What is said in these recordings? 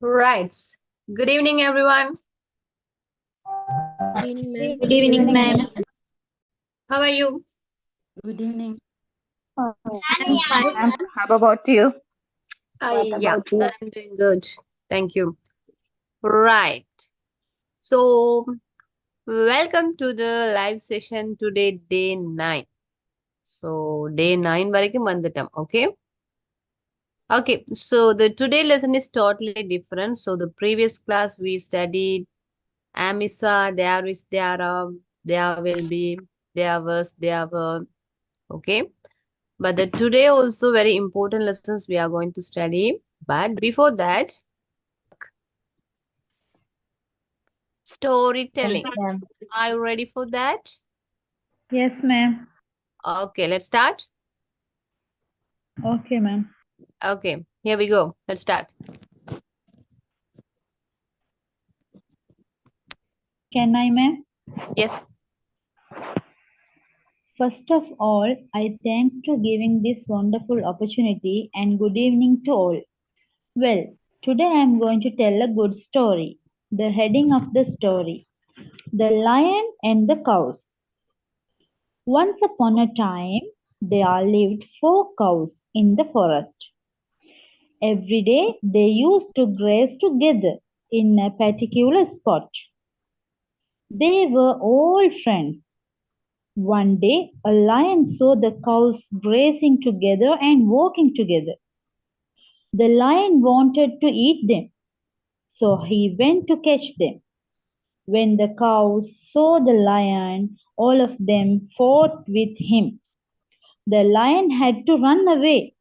Right. Good evening, everyone. Good evening, ma'am. Good evening, ma'am. How are you? Good evening. I'm fine. Ma'am, how about you? Yeah, I'm doing good. Thank you. Right. So, welcome to the live session today, day 9. So, day 9 varaiki mandatam, okay? Okay, so the today lesson is totally different. So, the previous class we studied Amisa, there is, there are, there will be, there was, there were, okay? But the today also very important lessons we are going to study. But before that, storytelling. Yes, ma'am. Are you ready for that? Yes, ma'am. Okay, let's start. Okay, ma'am. Okay, here we go. Let's start. Can I, ma'am? Yes. First of all, I thanks to giving this wonderful opportunity and good evening to all. Well, today I am going to tell a good story. The heading of the story: The Lion and the Cows. Once upon a time, there lived 4 cows in the forest. Every day they used to graze together in a particular spot. They were all friends. One day a lion saw the cows grazing together and walking together. The lion wanted to eat them, so he went to catch them. When the cows saw the lion, all of them fought with him. The lion had to run away.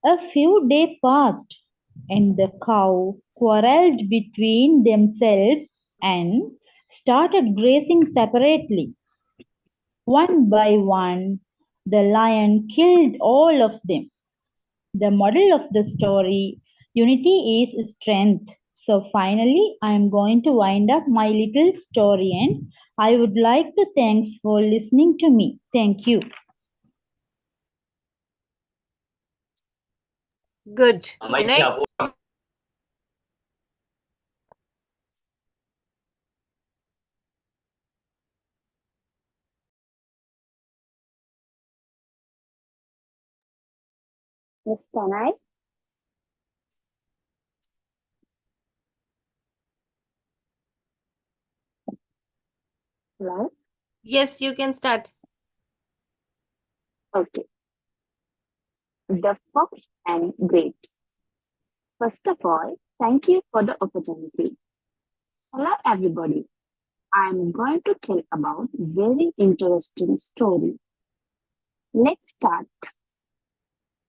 A few days passed, and the cow quarreled between themselves and started grazing separately. One by one, the lion killed all of them. The model of the story: unity is strength. So finally, I am going to wind up my little story, and I would like to thanks for listening to me. Thank you. Good. Vinay? Miss, can I? Hello? Yes, you can start. Okay. The Fox and Grapes. First of all, thank you for the opportunity. Hello, everybody. I'm going to tell about very interesting story. Let's start.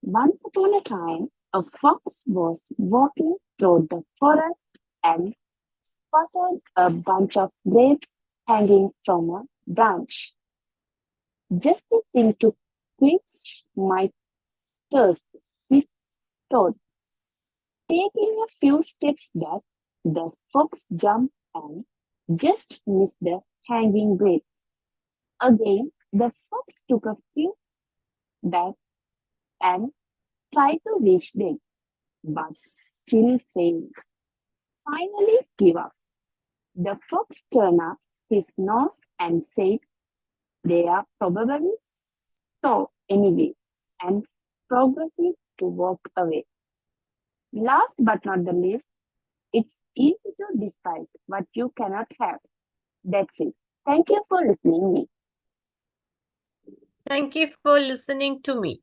Once upon a time, a fox was walking through the forest and spotted a bunch of grapes hanging from a branch. Just a thing to quench my thirst, he thought. Taking a few steps back, the fox jumped and just missed the hanging grapes. Again, the fox took a few back and tried to reach them, but still failed. Finally, gave up. The fox turned up his nose and said, "They are probably so anyway," and progressed to walk away. Last but not the least, it's easy to despise what you cannot have. That's it. Thank you for listening me. Thank you for listening to me.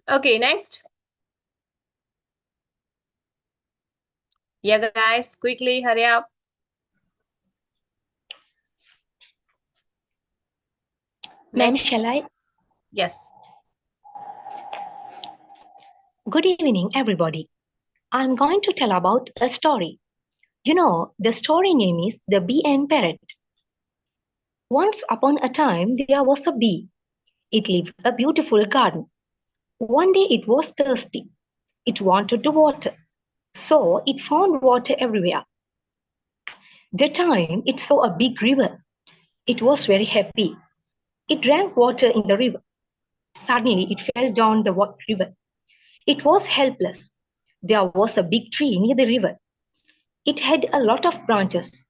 Okay, next. Yeah, guys, quickly hurry up. Ma'am, Next. shall I? Yes. Good evening, everybody. I'm going to tell about a story. You know, the story name is The Bee and Parrot. Once upon a time, there was a bee. It lived a beautiful garden. One day it was thirsty. It wanted to water. So it found water everywhere. The time it saw a big river. It was very happy. It drank water in the river. Suddenly it fell down the river. It was helpless. There was a big tree near the river. It had a lot of branches.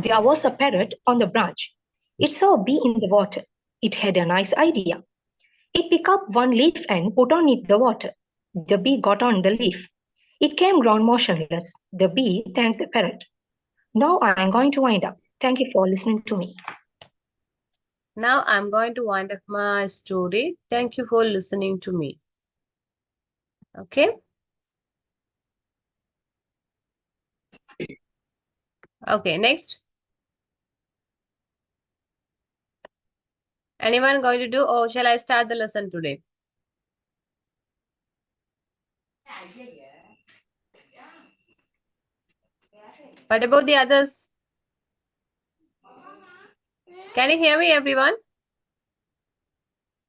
There was a parrot on the branch. It saw a bee in the water. It had a nice idea. It picked up one leaf and put on it the water. The bee got on the leaf. It came down motionless. The bee thanked the parrot. Now I am going to wind up. Thank you for listening to me. Now I'm going to wind up my story. Thank you for listening to me. Okay. Okay, next. Anyone going to do, or shall I start the lesson today? What about the others? Can you hear me, everyone?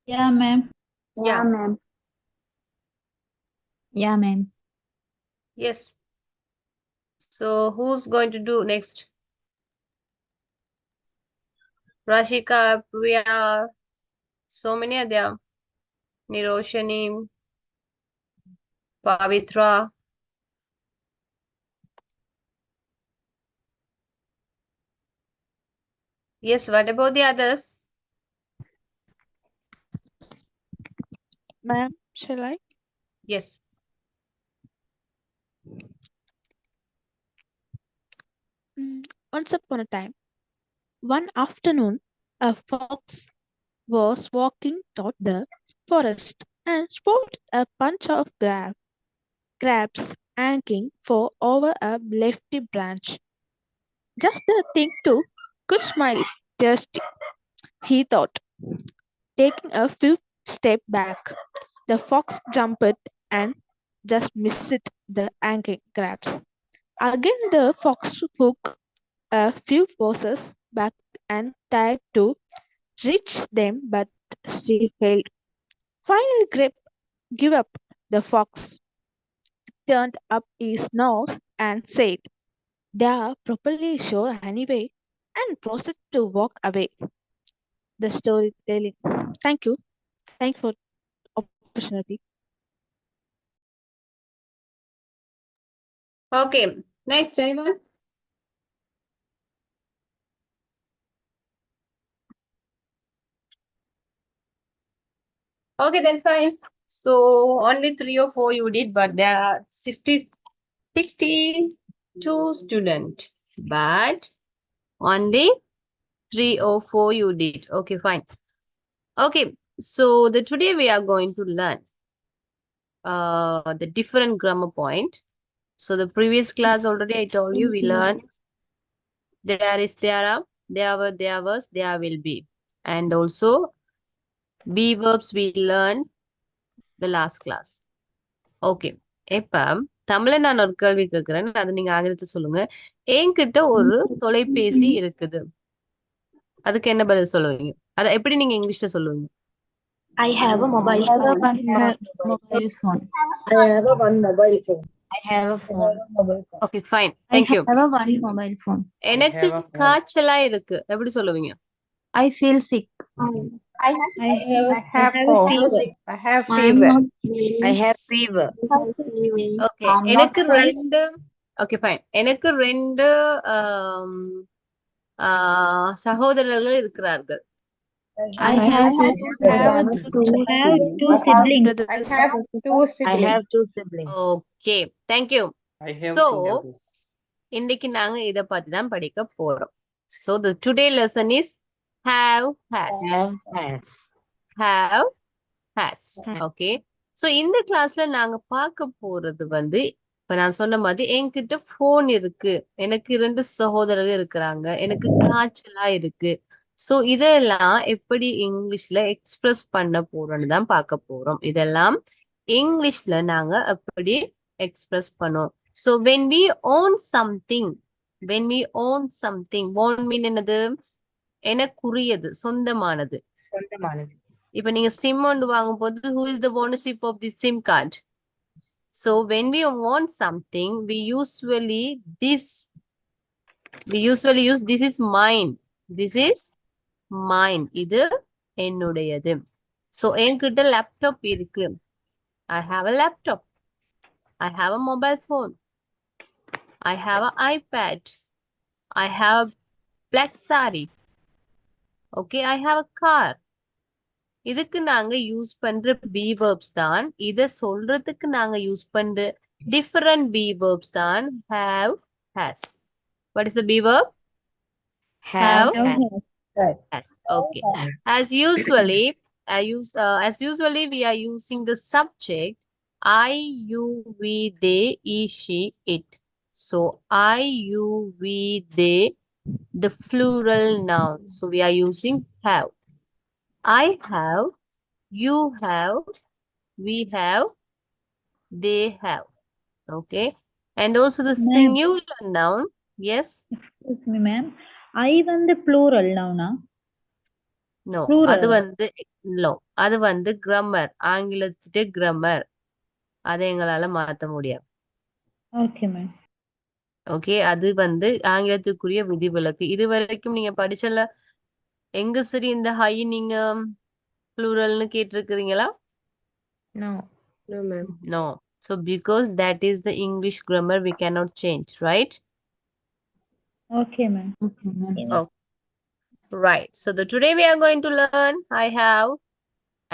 Yeah, ma'am. Yeah. ma'am. Yeah, ma'am. Yes. So who's going to do next? Rashika, Priya, so many are there. Niroshani, Pavitra. Yes, what about the others? Ma'am, shall I? Yes. Once upon a time, one afternoon, a fox was walking toward the forest and spotted a bunch of crabs hanging for over a lofty branch. Just the thing to quench my thirst, he thought. Taking a few steps back, the fox jumped and just missed the hanging crabs. Again, the fox took a few paces back and tried to reach them, but she failed. Finally, gave up. The fox turned up his nose and said, "They are properly sure anyway," and proceeded to walk away. The storytelling. Thank you. Thank you for opportunity. Okay. Next, anyone? Okay, then fine. So only 3 or 4 you did, but there are 62 students. But only 3 or 4 you did. Okay, fine. Okay, so today we are going to learn the different grammar point. So the previous class already I told you we learned there is, there are, there were, there was, there will be. And also be verbs we learned the last class. Okay இப்ப தமிழ்ல நான் ஒரு கேள்வி கேட்கிறேன், அது நீங்க ஆங்கிலத்துல சொல்லுங்க. என்கிட்ட ஒரு தொலைபேசி இருக்குது, அதுக்கு என்ன பதில் சொல்லுவீங்க? அத எப்படி நீங்க இங்கிலீஷ்ல சொல்லுவீங்க? I have a mobile I have phone. mobile phone. I have a one mobile phone. I have a phone. Okay fine, I thank you. have a one mobile phone. எனக்கு have a phone. காய்ச்சலா இருக்கு, எப்படி சொல்லுவீங்க? I feel sick. I have cough. I have I'm fever. not I have fever. Okay எனக்கு ரெண்டு, okay fine, எனக்கு ரெண்டு சகோதரர்கள் இருக்கிறார்கள். I have two siblings. I have two siblings. I have two siblings. Okay thank you. I have So two brothers. இன்னைக்கு நாங்க இத பத்தி தான் படிக்க போறோம். So the today lesson is have, has. Have, has. Okay. So இந்த கிளாஸ்ல நாங்க பார்க்க போறது இப்ப நான் சொன்ன மாதிரி என்கிட்ட போன் இருக்கு, எனக்கு 2 சகோதரர்கள் இருக்கிறாங்க, எனக்கு காய்ச்சலா இருக்கு. சோ இதெல்லாம் எப்படி இங்கிலீஷ்ல எக்ஸ்பிரஸ் பண்ண போறோம்னு தான் பார்க்க போறோம். இதெல்லாம் இங்கிலீஷ்ல நாங்க எப்படி எக்ஸ்பிரஸ் பண்ணோம். So when we own something, own mean என்னது? எனக்குரியது, சொந்தமானது. இப்ப நீங்க சிம் ஒன்று வாங்கும் போது who is the ownership of the SIM card? So when we want something, we usually use this is mine. This is mine. இது என்னுடையது. So என்கிட்ட லேப்டாப் இருக்கு. I have a laptop. I have a mobile phone. I have an iPad. I have black sari. Okay, I have a car. இதுக்கு நாங்க use பண்ற be verbs தான். இத சொல்றதுக்கு நாங்க யூஸ் பண்ற different be verbs தான் have, has. What is the be verb? Have, has. Okay. As usually, as usually we are using the subject I, you, we, they, he, she, it. So I, you, we, they, the plural noun. So we are using have. I have, you have, we have, they have. Okay. And also the Ma'am, singular noun. Yes. excuse me, ma'am. I வந்து plural noun. No. Plural. அது வந்து no. அது வந்து grammar. ஆங்கிலத்திலே grammar. அதை எங்களால மாத்த முடியாது. Okay, ma'am. ஓகே. அது வந்து ஆங்கிலத்துக்குரிய விதிவிலக்கு. இது வரைக்கும் நீங்க படிச்சல எங்க சரி இந்த ஹை நீங்க ப்ளூரல்னு கேட்டிருக்கிறீங்களா? No. No, ma'am. No. So because that is the English grammar, we cannot change, right? Okay, ma'am. Oh, right. So today we are going to learn I have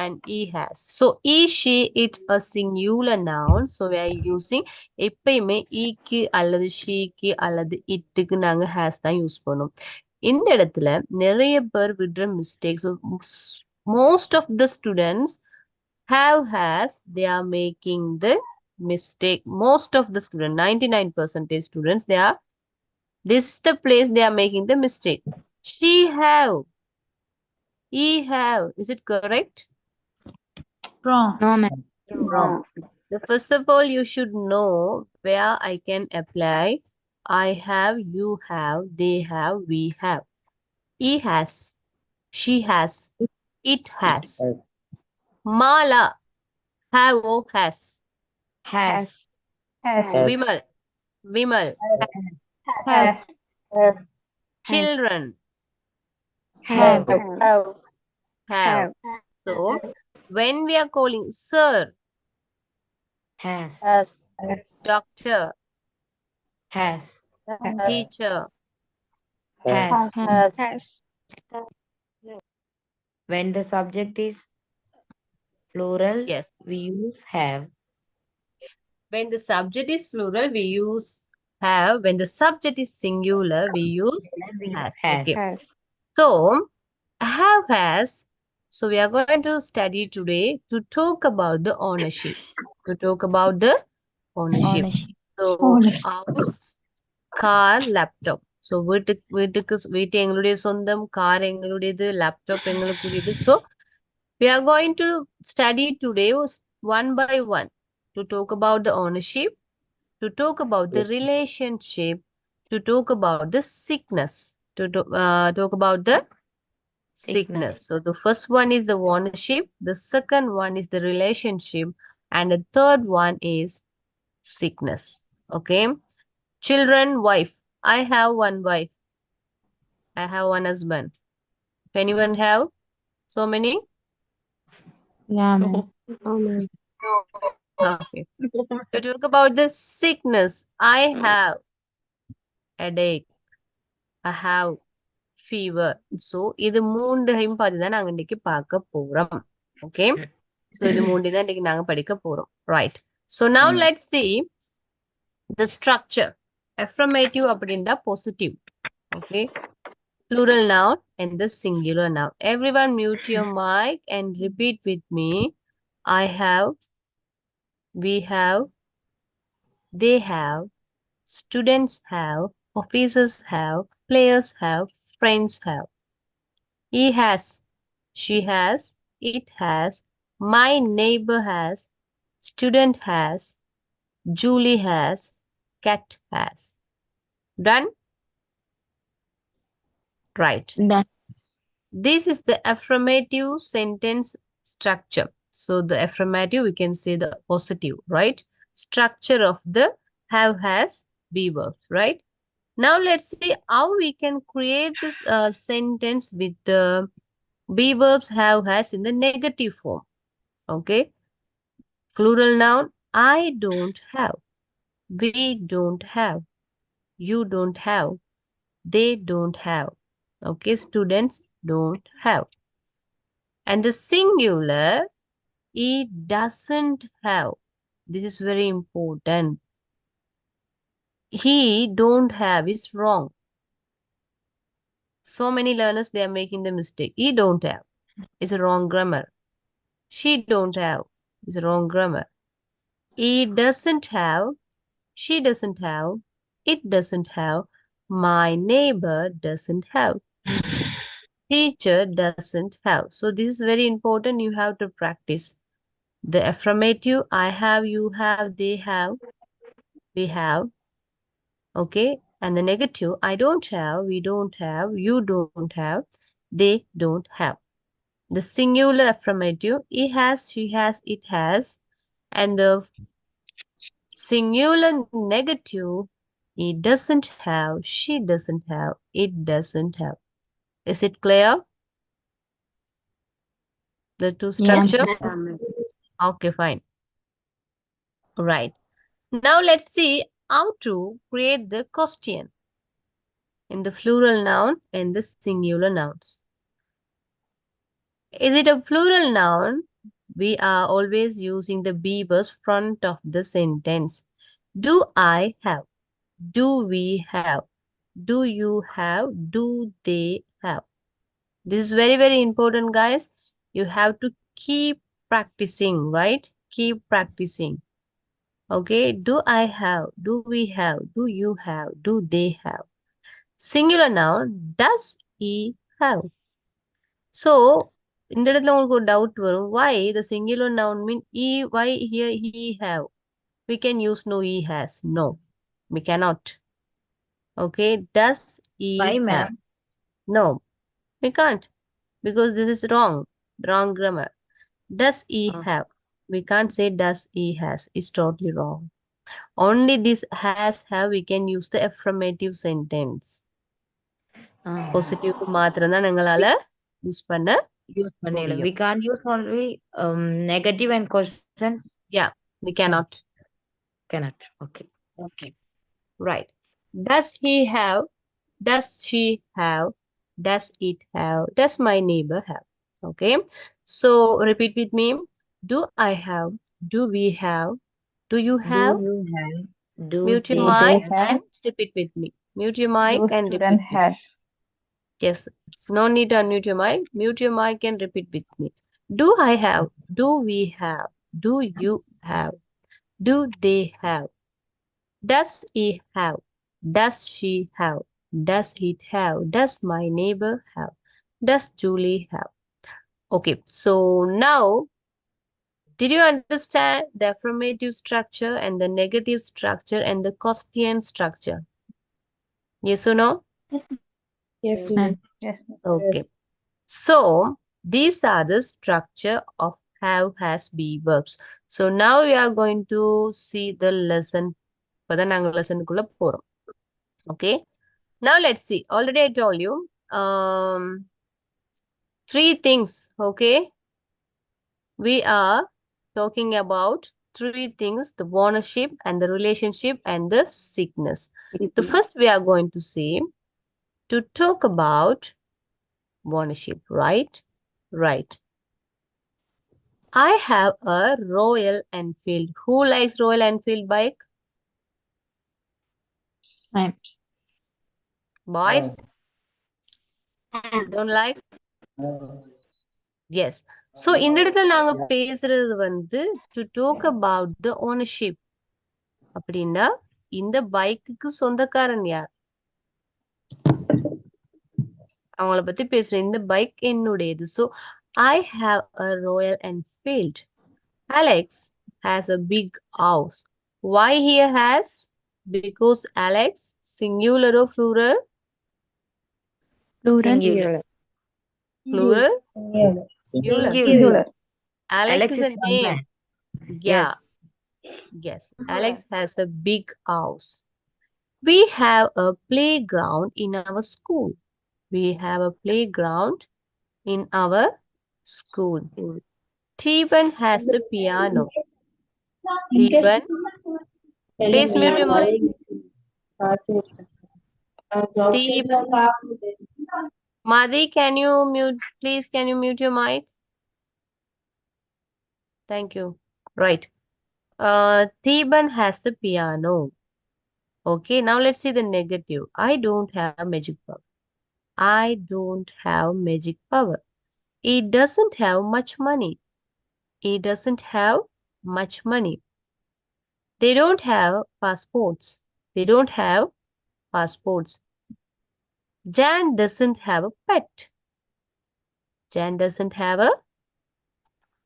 and he has. So he, she, it a singular noun. So we are using எப்பயுமே ஈக்கு அல்லது ஷீக்கு அல்லது இட்டுக்கு நாங்க has தான் use பண்ணும். இந்த இடத்துல நிறைய பேர் விடுற mistakes. Most of the students have, has, they are making the mistake. Most of the students, 99% students, they are, this is the place they are making the mistake. She have, he have, is it correct? Wrong. No, ma'am. Wrong. So first of all, you should know where I can apply I have, you have, they have, we have. He has, she has, it has. Mala, have or has. Has. Vimal, Vimal. Has. Children, Have. have. So when we are calling sir, Has. doctor, Has. teacher, Has. When the subject is plural, yes. we use have. When the subject is plural, we use have. When the subject is singular, we use We use has. has. Okay. So, have, has. So, we are going to study today to talk about the ownership. To talk about the ownership. So, house, car, laptop. So, வீட்டு எங்களுடைய சொந்தம், car எங்களுடையது, laptop எங்களுக்குரியது. So, we are going to study today one by one to talk about the ownership, to talk about the relationship, to talk about the sickness, to talk about the sickness. So the first one is the ownership, the second one is the relationship, and the third one is sickness. Okay. Children, wife. I have one wife. I have one husband. Anyone have so many? Yeah, ma'am. Okay. To talk about the sickness, I have headache. I have fever. So, இது மூன்றையும் பார்த்து தான் நாங்க இன்னைக்கு பார்க்க போறோம். Okay. So, இது மூன்று தான் இன்னைக்கு நாங்க படிக்க போறோம். Right. So, now let's see the structure. Affirmative அப்படின்னா positive. Okay. Plural noun and the singular noun. Everyone mute your mic and repeat with me. I have, we have, they have, students have, officers have, players have, friends have. He has, she has, it has, my neighbor has, student has, Julie has, cat has. Done? Right. Done. This is the affirmative sentence structure. So the affirmative, we can say the positive, right? Structure of the have, has, be verb, right? Now let's see how we can create this sentence with the be verbs have, has in the negative form. Okay. Plural noun, I don't have. We don't have. You don't have. They don't have. Okay, students don't have. And the singular, he doesn't have. This is very important. He don't have is wrong. So many learners, they are making the mistake. He don't have is a wrong grammar. She don't have is a wrong grammar. He doesn't have, she doesn't have, it doesn't have, my neighbor doesn't have, teacher doesn't have. So this is very important. You have to practice. The affirmative, I have, you have, they have, we have. Okay. And the negative, I don't have, we don't have, you don't have, they don't have. The singular affirmative, he has, she has, it has. And the singular negative, he doesn't have, she doesn't have, it doesn't have. Is it clear? The two Yeah. structure? Okay, fine. Right. Now let's see how to create the question in the plural noun and the singular nouns. Is it a plural noun? We are always using the be verb front of the sentence. Do I have? Do we have? Do you have? Do they have? This is very, very important, guys. You have to keep practicing, right? Keep practicing. Okay. Do I have? Do we have? Do you have? Do they have? Singular noun, does he have? So, இந்த இடத்துல உங்களுக்கு ஒரு doubt வரும். Why the singular noun mean he, why here he have? We can use no he has. No, we cannot. Okay, does he Why, have? ma'am? No, we can't because this is wrong. Wrong grammar. Does he have? We can't say does he has. It's totally wrong. Only this has have we can use the affirmative sentence. Positive மாத்திரம் தான் எங்களால use பண்ண Use பண்ணல. முடியும். We can't use only negative and questions. Yeah, we cannot. Cannot. Okay. Okay. Right. Does he have? Does she have? Does it have? Does my neighbor have? Okay. So repeat with me. Do I have? Do we have? Do you Do have? you have? Do Mute your they Do they mic have? have? and repeat with me. Mute your mic Do and student repeat with me. have? Yes. No need to unmute your mic. Mute your mic and repeat with me. Do I have? Do we have? Do you have? Do they have? Does he have? Does she have? Does it have? Does my neighbor have? Does Julie have? Okay, so now, did you understand the affirmative structure and the negative structure and the question structure? Yes or no? Yes, ma'am. Yes. Okay. So, these are the structure of have, has, be verbs. So, now we are going to see the lesson. இப்பதான் நாங்க லெசனுக்குள்ள போறோம். Okay. Now let's see. Already I told you three things. Okay. We are talking about three things: the ownership and the relationship and the sickness. The first we are going to see to talk about ownership, right? Right. I have a Royal Enfield. Who likes Royal Enfield bike? Ma'am. Boys? Don't like? Yes. So, இந்த இடத்துல நாங்க பேசுறது வந்து to talk about the ownership. அப்படின்னா இந்த பைக்குக்கு சொந்தக்காரன் யார்? அவங்கள பத்தி பேசுறேன். இந்த பைக் என்னுடையது. So, I have a Royal Enfield. Alex has a big house. Why he has? Because Alex, singular or plural? Plural. Singular. Plural? Singular. Singular. Alex is a one name. man. Yeah. Yes. Alex has a big house. We have a playground in our school. We have a playground in our school. Stephen has the piano. Theban. Please mute your mic. Theban. Madhi, can you mute? Please, can you mute your mic? Thank you. Right. Theban has the piano. Okay, now let's see the negative. I don't have magic power. I don't have magic power. It doesn't have much money. It doesn't have much money. They don't have passports. They don't have passports. Jan doesn't have a pet. Jan doesn't have a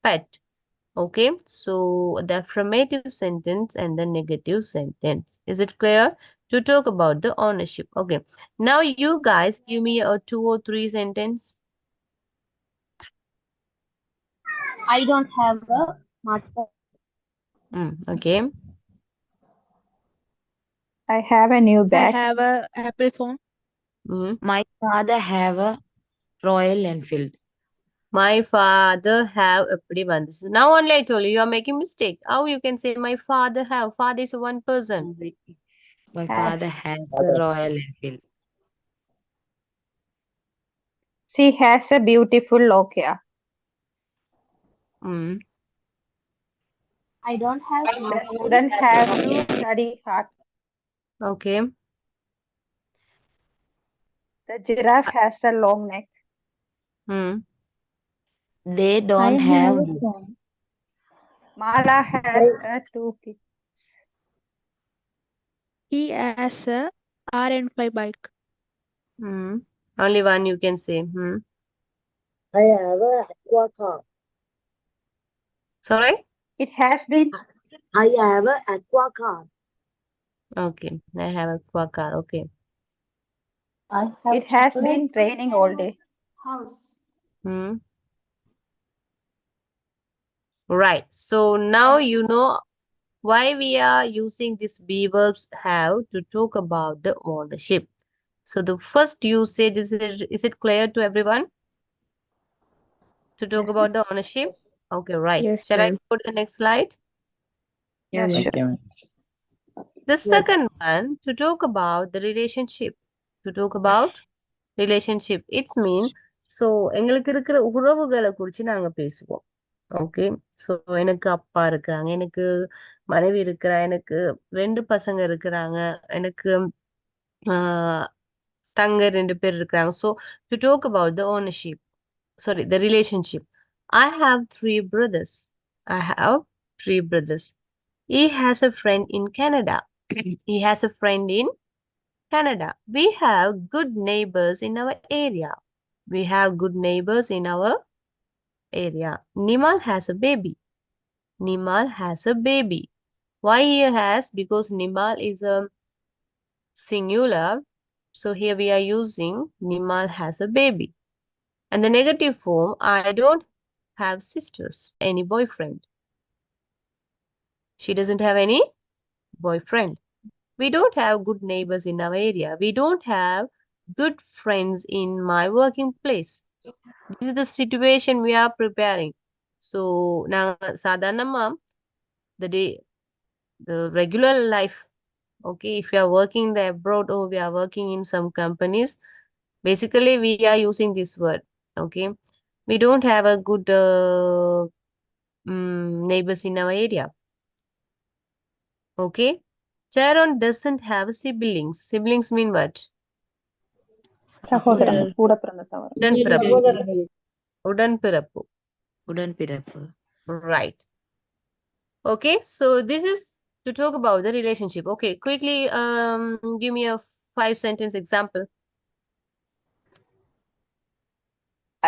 pet. Okay, so the affirmative sentence and the negative sentence. Is it clear? To talk about the ownership. Okay, now you guys give me a 2 or 3 sentence. I don't have a smartphone. Okay. I have a new I bag. have a Apple phone. My father have a Royal Enfield. My father have a this is now only I told you are making mistake. How you can say my father have? Father is one person. My Has. father has a Royal Enfield. She has a beautiful lock hair. Mm. I don't have smartphone. The student have to study hard. Okay. The giraffe has a long neck. Mm. They I don't have have a books. phone. Mala has 2 kids. He has a R&5 bike. Mm. Only one you can say. I have a aqua car. Sorry? It has been I have a aqua car. Okay. I have a quackar. Okay. it has been raining all day. House. Hmm. Right. So now you know why we are using this be verbs have to talk about the ownership. So the first usage is it clear to everyone to talk Yes, about the ownership? Okay, right. Yes, Shall I ma'am. go to the next slide? yes, sure. The second one to talk about the relationship. To talk about relationship. It's mean so எங்களுக்கு இருக்கிற உறவுகளை குறித்து நாங்க பேசுவோம். Okay so எனக்கு அப்பா இருக்கிறாங்க, எனக்கு மனைவி இருக்கிறா, எனக்கு 2 பசங்க இருக்கிறாங்க, எனக்கு தங்க 2 பேர் இருக்கிறாங்க. So to talk about the ownership, sorry the relationship. I have 3 brothers. I have 3 brothers. He has a friend in Canada. He has a friend in Canada. We have good neighbors in our area. We have good neighbors in our area. Nimal has a baby. Nimal has a baby. Why he has? Because Nimal is a singular. So here we are using Nimal has a baby. And the negative form, I don't have sisters, any boyfriend. She doesn't have any boyfriend. We don't have good neighbors in our area. We don't have good friends in my working place. This is the situation we are preparing. So, sadhanama, the regular life, okay, if you are working in the abroad or we are working in some companies, basically we are using this word, okay. We don't have a good neighbors in our area, okay. Charon doesn't have siblings. Siblings mean what? சகோதரன் கூட பிறந்த சகோதரன். உடன்பிறப்பு. உடன்பிறப்பு. உடன்பிறப்பு. Right. Okay, so this is to talk about the relationship. Okay, quickly give me a 5-sentence example.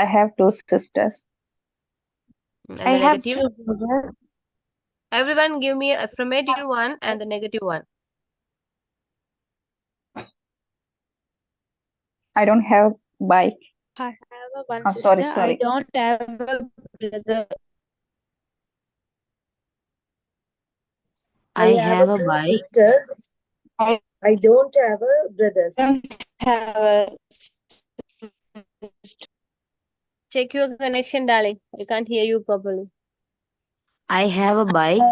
I have 2 sisters. And I the have negative. 2 brothers. Everyone give me a affirmative one and the negative one. I don't have bike. I have a one Oh, sister. sorry. I don't have a brother. I have a 2 bike. sisters. I I don't have a brothers. don't have a Check your connection, darling. I can't hear you properly. I have a bike.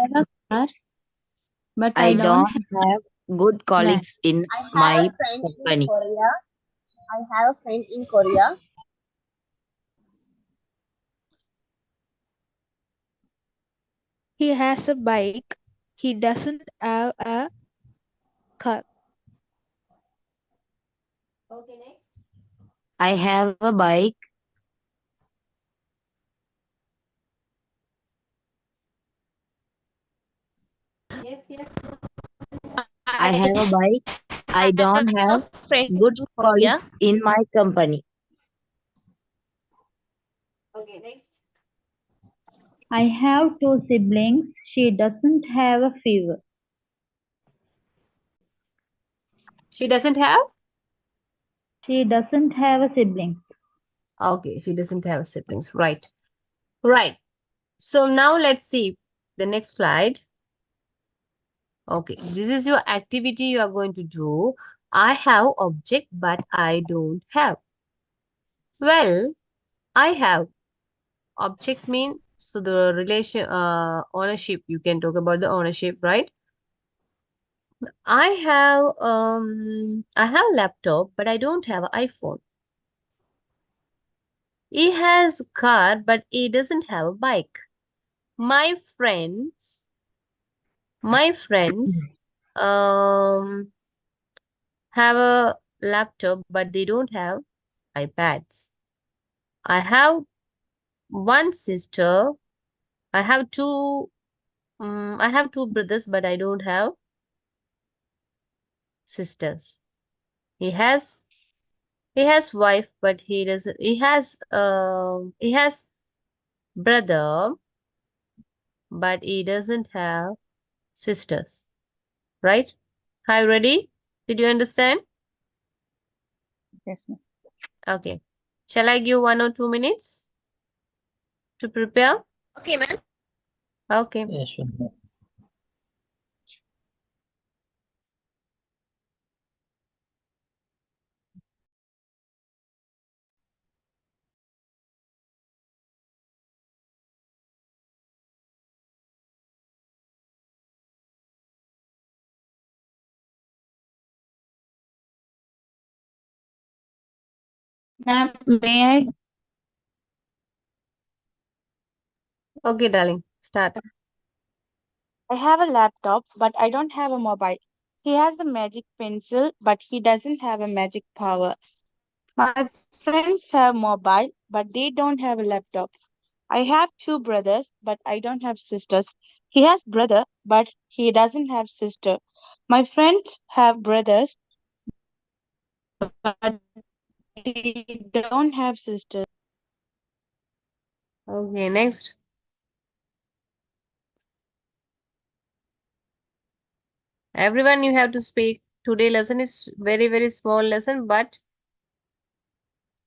but I I don't don't have good have. colleagues in I have my a friend in company. Korea. I have a friend in Korea. He has a bike. He doesn't have a car. Okay, next. I have a bike. Yes, yes. I have a bike. I don't I have have a friend good in Korea. colleagues in my company. Okay, next. I have two siblings. She doesn't have a fever. She doesn't have? She doesn't have a siblings. Okay, she doesn't have siblings. Right. Right. So now let's see the next slide. Okay, this is your activity you are going to do. I have object, but I don't have. Well, I have object mean so the relation ownership. You can talk about the ownership, right? I have laptop, but I don't have an iPhone. He has a car, but he doesn't have a bike. My friends um have a laptop, but they don't have iPads. I have one sister. I have two brothers, but I don't have sisters. He has he has wife, but he doesn't. He has brother, but he doesn't have sisters. Right? Are you ready? Did you understand? Yes, ma'am. Okay. Shall I give 1 or 2 minutes to prepare? Okay, ma'am. Okay. Yeah, sure. Ma'am, may I? Okay, darling. Start. I have a laptop, but I don't have a mobile. He has a magic pencil, but he doesn't have a magic power. My friends have mobile, but they don't have a laptop. I have two brothers, but I don't have sisters. He has brother, but he doesn't have sister. My friends have brothers, but they don't have sisters. Okay, next. Everyone, you have to speak. Today lesson is very, very small lesson, but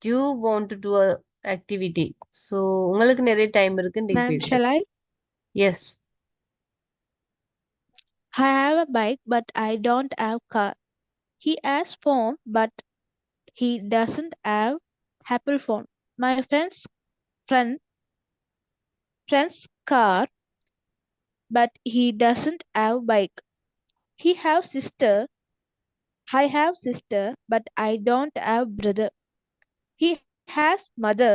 you want to do a activity. So, உங்களுக்கு நிறைய time இருக்கு நீங்க Ma'am, பேசுங்க. shall I? Yes. I have a bike, but I don't have car. He has phone, but he doesn't have Apple phone. My friend's car, but he doesn't have bike. He have sister. I have sister, but I don't have brother. He has mother,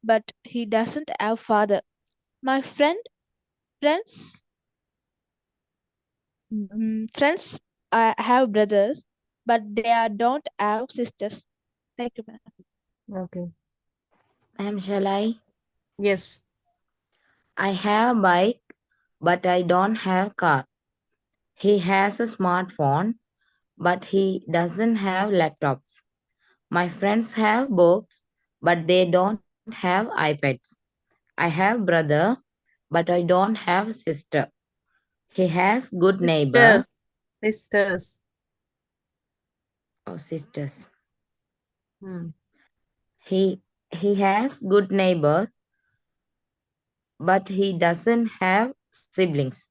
but he doesn't have father. My friends friends have brothers, but don't have sisters. Thank you, ma'am. Okay. Ma'am, shall I? Yes. I have a bike, but I don't have car. He has a smartphone, but he doesn't have laptops. My friends have books, but they don't have iPads. I have brother, but I don't have sister. He has good neighbor Sisters. Sisters. or sisters. Hmm. He has good neighbor, but he doesn't have siblings.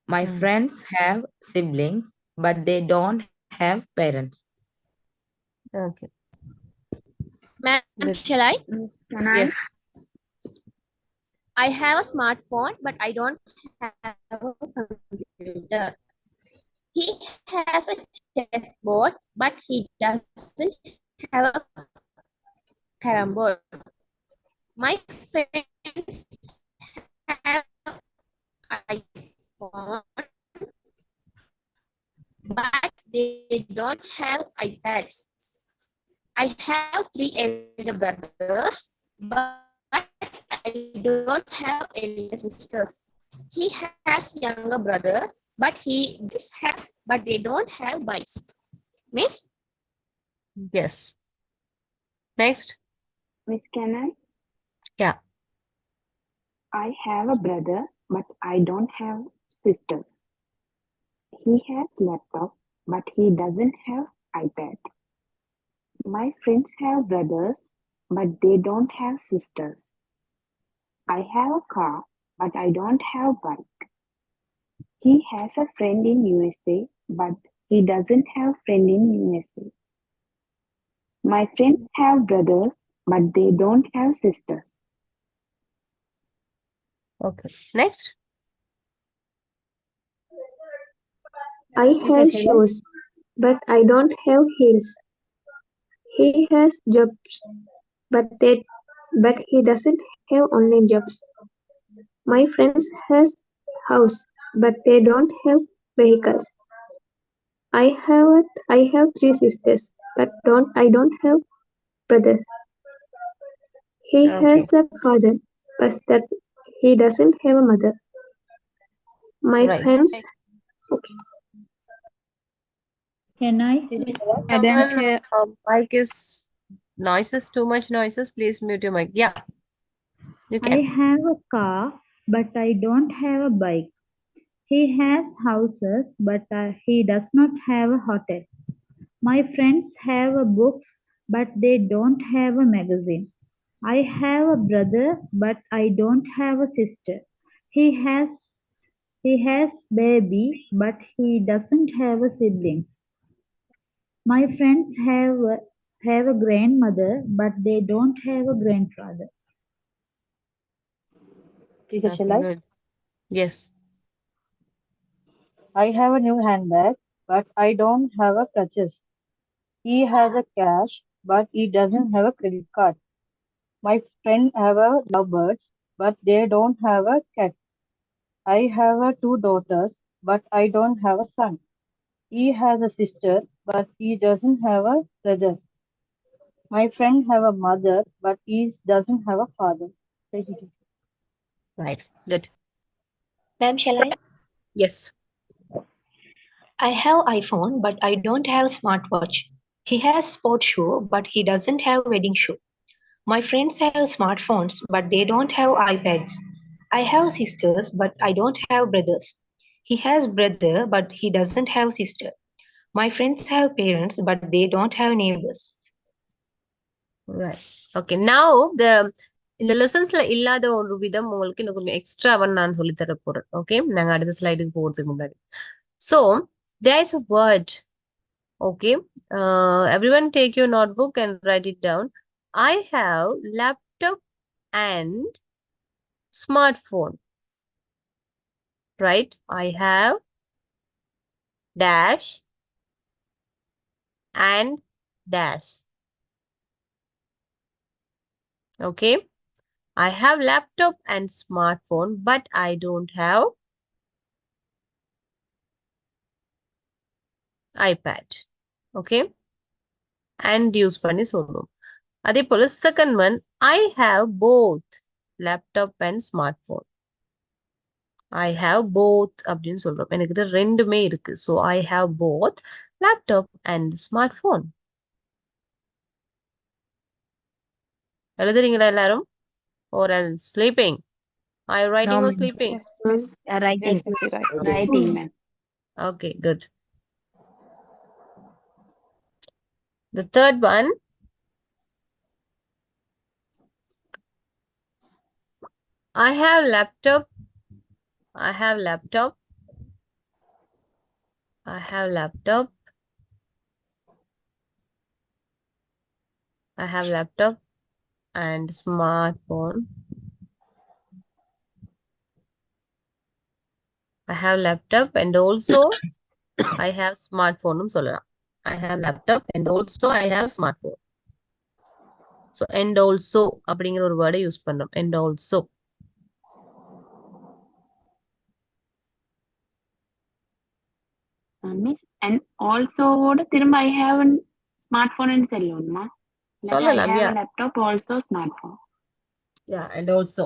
My Hmm. friends have siblings, but they don't have parents. Okay. Ma'am, Good. shall I? Can I? Yes. I have a smartphone, but I don't have a computer. He has a chessboard, but he doesn't have a carom board. My friends have iPhone, but they don't have iPads. I have three elder brothers, but I don't have elder sisters. He has younger brother, but they don't have bikes. Miss? Yes. Next. Miss, can I? Yeah. I have a brother, but I don't have sisters. He has laptop, but he doesn't have iPad. My friends have brothers, but they don't have sisters. I have a car, but I don't have bike. He has a friend in USA, but he doesn't have friend in USA. My friends have brothers, but they don't have sisters. Okay. Next. I have shoes, but I don't have heels. He has jobs, but he doesn't have online jobs. My friends has house, but they don't have vehicles. I have three sisters, but I don't have brothers. He Okay. has a father, but that he doesn't have a mother. My Right. friends okay. Can I? Someone mic is noises, too much noises. Please mute your mic. Yeah, you I can. have a car, but I don't have a bike. He has houses, but he does not have a hotel. My friends have a books, but they don't have a magazine. I have a brother, but I don't have a sister. He has he has baby, but he doesn't have a siblings. My friends have a grandmother, but they don't have a grandfather. Teacher, shall Okay, I? good. Yes. I have a new handbag, but I don't have a crutches. He has a cash, but he doesn't have a credit card. My friend have a lovebirds, but they don't have a cat. I have a two daughters, but I don't have a son. He has a sister, but he doesn't have a brother. My friend have a mother, but he doesn't have a father. Thank you, teacher. Right. Good. Ma'am, shall I? Yes. I have iPhone, but I don't have smartwatch. He has sports shoe, but he doesn't have wedding shoe. My friends have smartphones, but they don't have iPads. I have sisters, but I don't have brothers. He has brother, but he doesn't have sister. My friends have parents, but they don't have neighbors. Right. Okay. Now the இந்த லெசன்ஸ்ல இல்லாத ஒரு விதம் உங்களுக்கு இன்னும் கொஞ்சம் எக்ஸ்ட்ராவா நான் சொல்லி தர போறேன். ஓகே, நாங்க அடுத்த ஸ்லைடுக்கு போறதுக்கு முன்னாடி. So there is a word. Okay. Everyone take your notebook and write it down. I have laptop and smartphone. Right. I have dash and dash. Okay. I have laptop and smartphone, but I don't have iPad. Okay. And use பண்ணி சொல்லணும். அதே போல second one, I have both laptop and smartphone. I have both அப்படின்னு சொல்றோம். எனக்கு ரெண்டுமே இருக்கு. So I have both laptop and smartphone. எழுதுறீங்களா எல்லாரும்? Or else sleeping? Are you writing No, or ma'am. sleeping? Writing. Yes, Missy, right. Writing, ma'am. Okay, good. The third one, I have laptop. I have laptop. I have laptop. I have laptop and smartphone. I have laptop and also I have smartphone சொல்லலாம். I have laptop and also I have smartphone. So and also அப்படிங்கிற ஒரு வேர்டை use பண்றோம். And also. Miss, and also திரும்ப I have a smartphone ன்னு சொல்லணுமா? Like I சொல்லலாம், have yeah. a laptop also smartphone. Yeah, and also.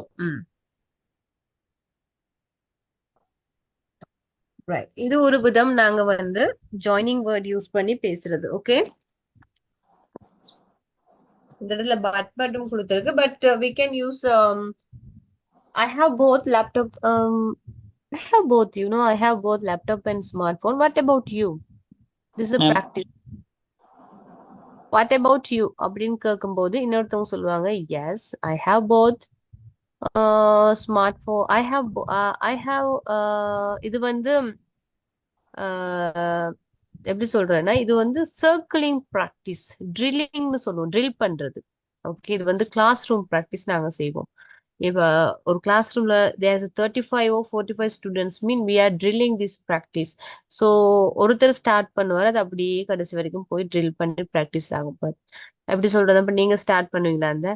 Right. இது ஒரு விதம் நாங்க வந்து joining word யூஸ் பண்ணி பேசுறது. Okay. இந்த இடத்துல பட்டும் கொடுத்திருக்கு. But we can use I have both laptop. I have both. I have both laptop and smartphone. What about you? This is a practice. What about you? அப்படின்னு கேட்கும்போது இன்னொருத்தவங்க சொல்லுவாங்க, yes, I have both smartphone. I have இது வந்து எப்படி சொல்றேன்னா, இது வந்து சர்க்கிளிங் ப்ராக்டிஸ், ட்ரில்லிங்னு சொல்லுவோம், ட்ரில் பண்றது. ஓகே, இது வந்து கிளாஸ் ரூம் ப்ராக்டிஸ் நாங்க செய்வோம். இப்ப ஒரு கிளாஸ் ரூம்ல there's 35 or 45 students mean we are drilling this practice. So ஒருத்தர் ஸ்டார்ட் பண்ணுவார், அது அப்படியே கடைசி வரைக்கும் போய் ட்ரில் பண்ணி ப்ராக்டிஸ் ஆகும். எப்படி சொல்றது, அப்ப நீங்க ஸ்டார்ட் பண்ணுவீங்களா? அந்த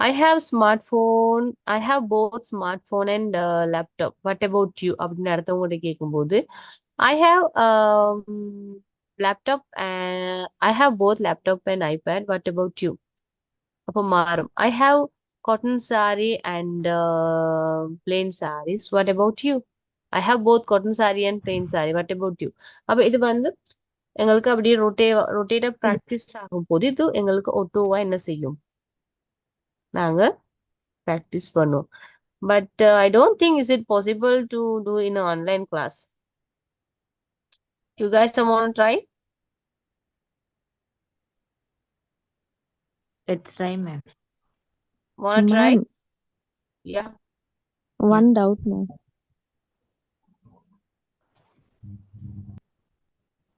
I have smart phone, I have both smart phone and laptop, what about you அப்படின்னு அடுத்தவங்கள்ட்ட கேட்கும்போது I have laptop, I have both laptop and iPad, what about you அப்போ மாறும். I have cotton sari and plain saris, what about you? I have both cotton sari and plain sari, what about you? அப்ப இது வந்து எங்களுக்கு அப்படியே ரொட்டேட்டா ப்ராக்டிஸ் ஆகும் போது இது எங்களுக்கு ஒட்டோவா என்ன செய்யும், நாங்க ப்ராக்டிஸ் பண்ணுவோம். But I don't think is it possible to do in online class. You guys want to try? Let's try, ma'am. Want to try? Ma'am, Yeah. one doubt, ma'am.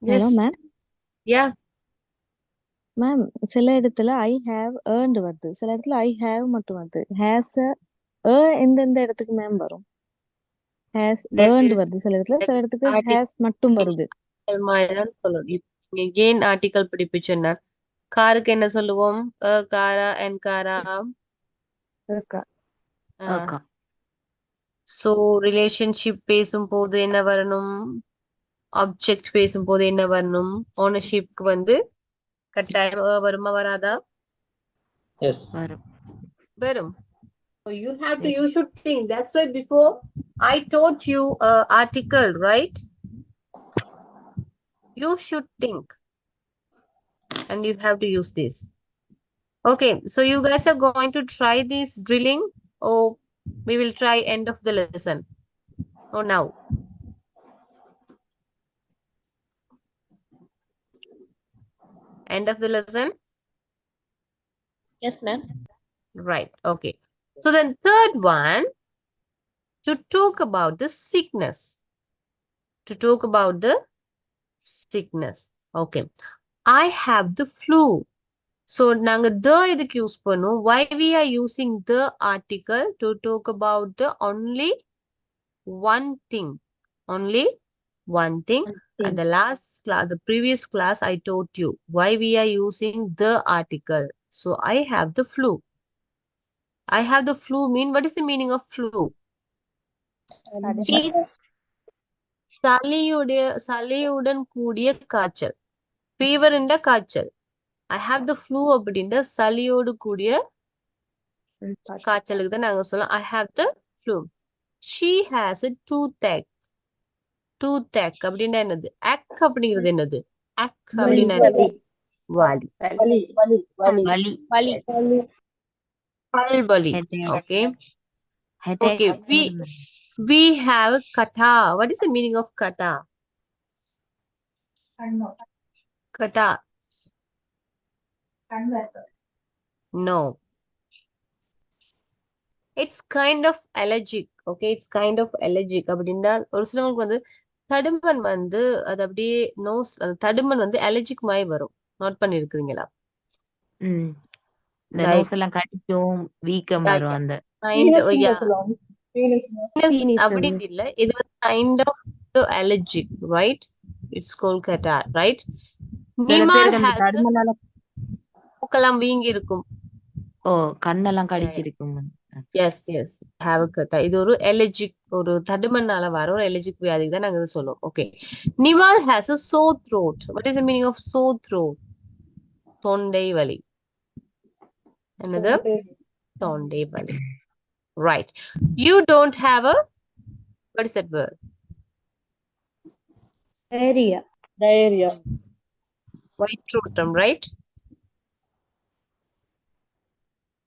Hello, Yes. ma'am. Yeah. Ma'am, சில இடத்துல I have earned வருது, சில இடத்துல I have மட்டும் வருது. Has எந்தெந்த இடத்துக்கு ma'am வரும்? ஹேஸ் That ஏர்ன்டு is வருது சில இடத்துல, that சில is இடத்துக்கு article ஹேஸ் மட்டும் வருது. மாதிரிதான் சொல்லணும். இப்ப ஏன் ஆர்டிகல் படிப்பிச்சுன்னா, காருக்கு என்ன சொல்லுவோம்? காரா அண்ட் காரா. Okay. ஸோ ரிலேஷன்ஷிப் பேசும்போது என்ன வரணும்? ஆப்ஜெக்ட் பேசும்போது என்ன வரணும்? ஓனர்ஷிப்க்கு வந்து கட்டாயம் வருமா வராதா? வரும். வரும். So you should think. That's why before I taught you article, right? You should think. And you have to use this. Okay, so you guys are going to try this drilling, or we will try end of the lesson? Or now? End of the lesson? Yes, ma'am. Right, okay. So then third one, to talk about the sickness. To talk about the sickness. Okay. I have the flu. So நாங்க the இதுக்கு use பண்ணுவோம். Why we are using the article? To talk about the only one thing. Only one thing. At the last class, the previous class, I taught you why we are using the article. So I have the flu. I have the flu mean, what is the meaning of flu? சளியுடன் கூடிய காய்ச்சல். Fever என்ற காய்ச்சல். I have the flu அப்படின்ற சளியோடு கூடிய காய்ச்சலுக்கு தான் நாங்க சொல்லலாம் I have the flu. She has a toothache. Toothache அப்படின்னா என்னது? Ache அப்படிங்கிறது என்னது? Ache அப்படின்னா என்னது? வலி. வலி. பல்வலி. Headache. Okay. Headache. Okay. We have kata. What is the meaning of kata? Kata. No. It's kind of allergic. Okay, it's kind of allergic. அப்படின்னா ஒரு சிலவங்களுக்கு வந்து தடுமன் வந்து அது அப்படியே நோஸ், தடுமன் வந்து அலர்ஜிக் மாதிரி வரும். நோட் பண்ணிருக்கீங்களா? இந்த நோஸ் எல்லாம் கடிக்கும், வீக்கம் வரும். அந்த அப்படின்னு இல்ல, இது வந்து kind of the allergic, right? It's called catarrh, right? சில Nimal பேருக்கு அந்த has a தடுமனால மூக்கெல்லாம் வீங்கி இருக்கும். கண்ணெல்லாம் Yeah, yeah. கடிச்சிருக்கும். Yes, yes. Have a catarrh. இது ஒரு allergic, ஒரு தடுமனால வர ஒரு allergic வியாதிக்கு தான் நாங்க இதை சொல்லுவோம். Okay. Nimal has a sore throat. What is the meaning of sore throat? தொண்டை வலி. Another தொண்டை வலி. Right. You don't have a, what is that word? Diarrhea. Diarrhea. White throatum, right?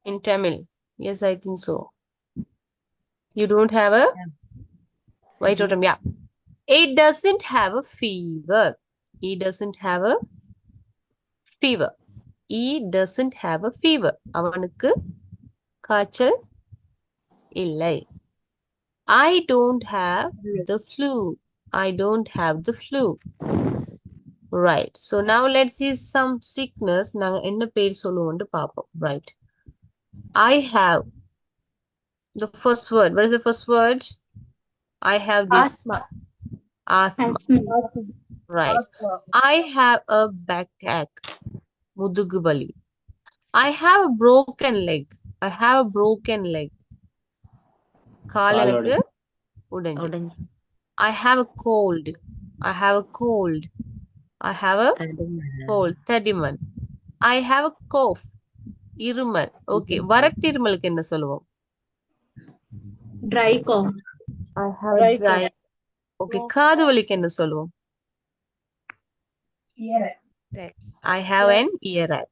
In Tamil. Yes, I think so. You don't have a white throatum, yeah. It doesn't have a fever. He doesn't have a fever. He doesn't have a fever. அவனுக்கு காய்ச்சல் இல்லை. I don't have the flu. I don't have the flu. Right. So now let's see some sickness. நாங்க என்ன பேர் சொல்லுவோம்னு பார்ப்போம். Right. I have the first word. What is the first word? I have this. Asthma. Asthma. Right. I have a backache. முதுகு வலி. I have a broken leg. I have a broken leg. கால் எனக்கு உடைஞ்சு. உடைஞ்சு I have a cold. I have a cold. I have a cold. தடிமன். I have a cough. இருமல். Okay. வறட்டு இருமலுக்கு என்ன சொல்லுவோம்? Dry cough. I have a dry. Okay. காது வலிக்கு என்ன சொல்லுவோம்? I have an earache.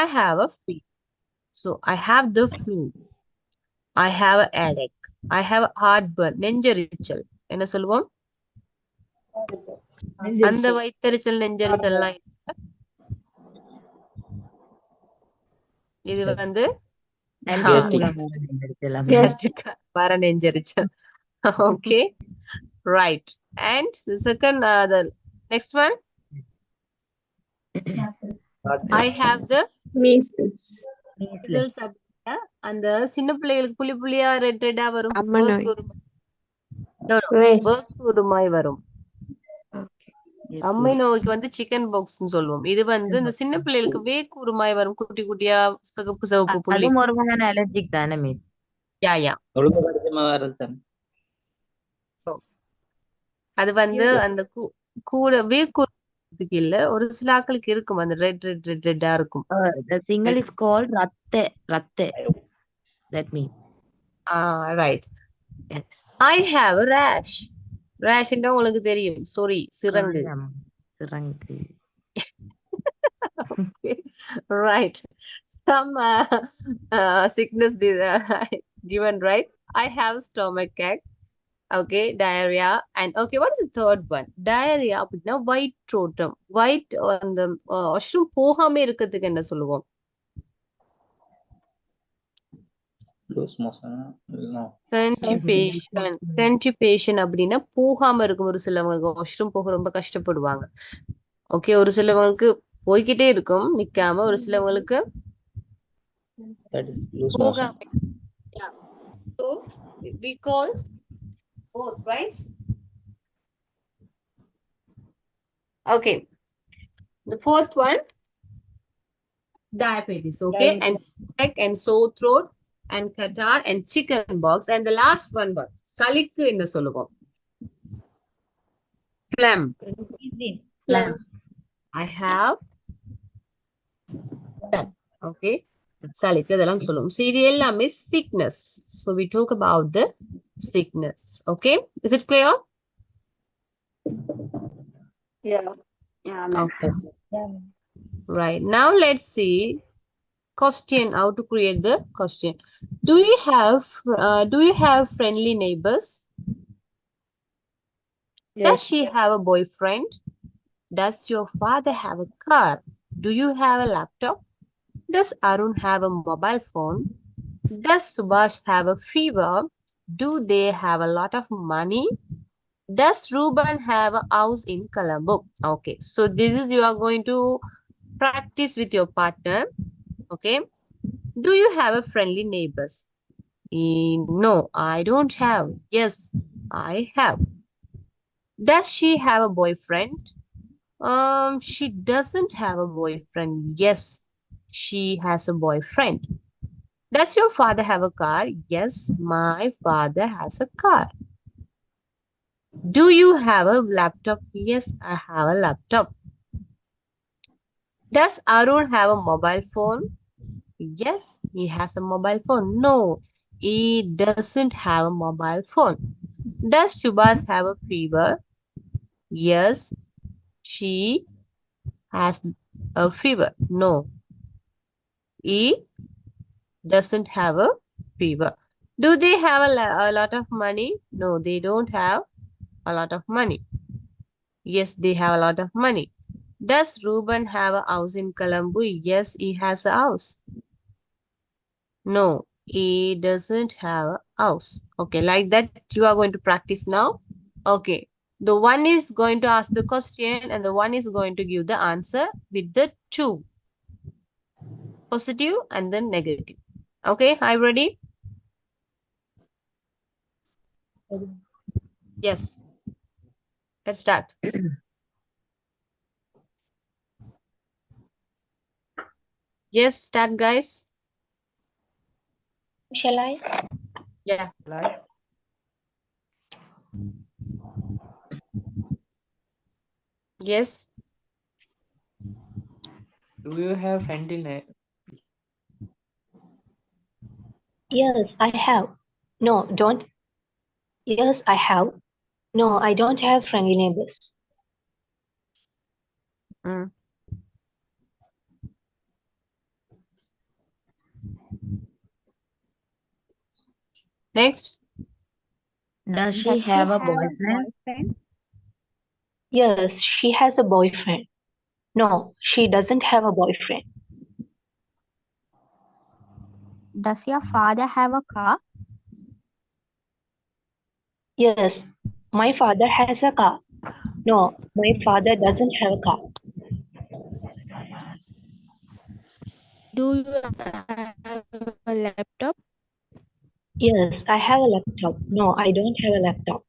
I have a fever. So I have the flu. I have a headache. I have a heartburn. நெஞ்செரிச்சல். என்ன சொல்லுவோம்? அந்த வயித்தெரிச்சல் நெஞ்செரிச்சல்லாம் இது வந்து வர நெஞ்செரிச்சல். Okay. Right. And the second, the next one. I have the Measles. அந்த சின்ன பிள்ளைகளுக்கு புள்ளி புள்ளியா ரெட் ரெட்டா வரும். ஒருமாய் வரும். அம்மை நோய்க்கு வந்து சிக்கன் பாக்ஸ்னு சொல்லுவோம். இது வந்து இந்த சின்ன பிள்ளைகளுக்கு வேக்குருமாய் வரும். குட்டி குட்டியா சிவப்பு சிவப்பு புள்ளி. அதுவும் ஒரு வகையான அலர்ஜிக் தானே மிஸ்? யா யா. அது வந்து அந்த கூட வேக்குருக்கு இல்ல, ஒரு சில ஆட்களுக்கு இருக்கும் அந்த ரெட் ரெட் ரெட் ரெட்டா இருக்கும். The single is called ratte. That means. Right. Yes. I have a rash. Rash ன்னா உங்களுக்கு தெரியும். Sorry, சிரங்கு. சிரங்கு. Okay. Right. Some sickness given, right? I have stomachache. Okay, diarrhea. And okay, what is the third one? Diarrhea அப்படின்னா white throatum. White அந்த washroom போகாம இருக்கிறதுக்கு என்ன சொல்லுவோம்? Constipation அப்படின்னா போகாம இருக்கும். ஒரு சிலவங்களுக்கு வாஷ்ரூம் போக ரொம்ப கஷ்டப்படுவாங்க. ஓகே, ஒரு சிலவங்களுக்கு போய்கிட்டே இருக்கும் நிக்காம, ஒரு சிலவங்களுக்கு போகாம. Yeah. So we call both, right? Okay. The fourth one, diabetes. Okay, and neck and sore throat and catarrh and chicken pox. And the last one, what? சளிக்கு என்ன சொல்லுவோம்? Phlegm. Phlegm. I have phlegm. Okay. சளிக்கு இதெல்லாம் சொல்லுவோம். So இது எல்லாமே sickness. So we talk about the sickness. Okay. Is it clear? Yeah. Okay. Right. Now let's see question, how to create the question. Do you have friendly neighbors? Yes. Does she have a boyfriend? Does your father have a car? Do you have a laptop? Does Arun have a mobile phone? Does Subhash have a fever? Do they have a lot of money? Does Ruben have a house in Colombo? Okay, so this is you are going to practice with your partner. Okay. Do you have a friendly neighbors? No, I don't have. Yes, I have. Does she have a boyfriend? She doesn't have a boyfriend. Yes, she has a boyfriend. Does your father have a car? Yes, my father has a car. Do you have a laptop? Yes, I have a laptop. Does Arun have a mobile phone? Yes, he has a mobile phone. No, he doesn't have a mobile phone. Does Shubhas have a fever? Yes, she has a fever. No, he doesn't have a fever. Do they have a lot of money? No, they don't have a lot of money. Yes, they have a lot of money. Does Ruben have a house in Colombo? Yes, he has a house. No, he doesn't have a house. Okay, like that you are going to practice now. Okay, the one is going to ask the question and the one is going to give the answer with the two, positive and then negative. Okay, are you ready? Yes, let's start. Yes, start guys. Shall I? Yeah. Like, Yes. Do you have friendly name? Yes, I have. No, don't. Yes, I have. No, I don't have friendly neighbors. Mm. Next. Does she Does she have a have a boyfriend? boyfriend? Yes, she has a boyfriend. No, she doesn't have a boyfriend. Does your father have a car? Yes, my father has a car. No, my father doesn't have a car. Do you have a laptop? Yes, I have a laptop. No, I don't have a laptop.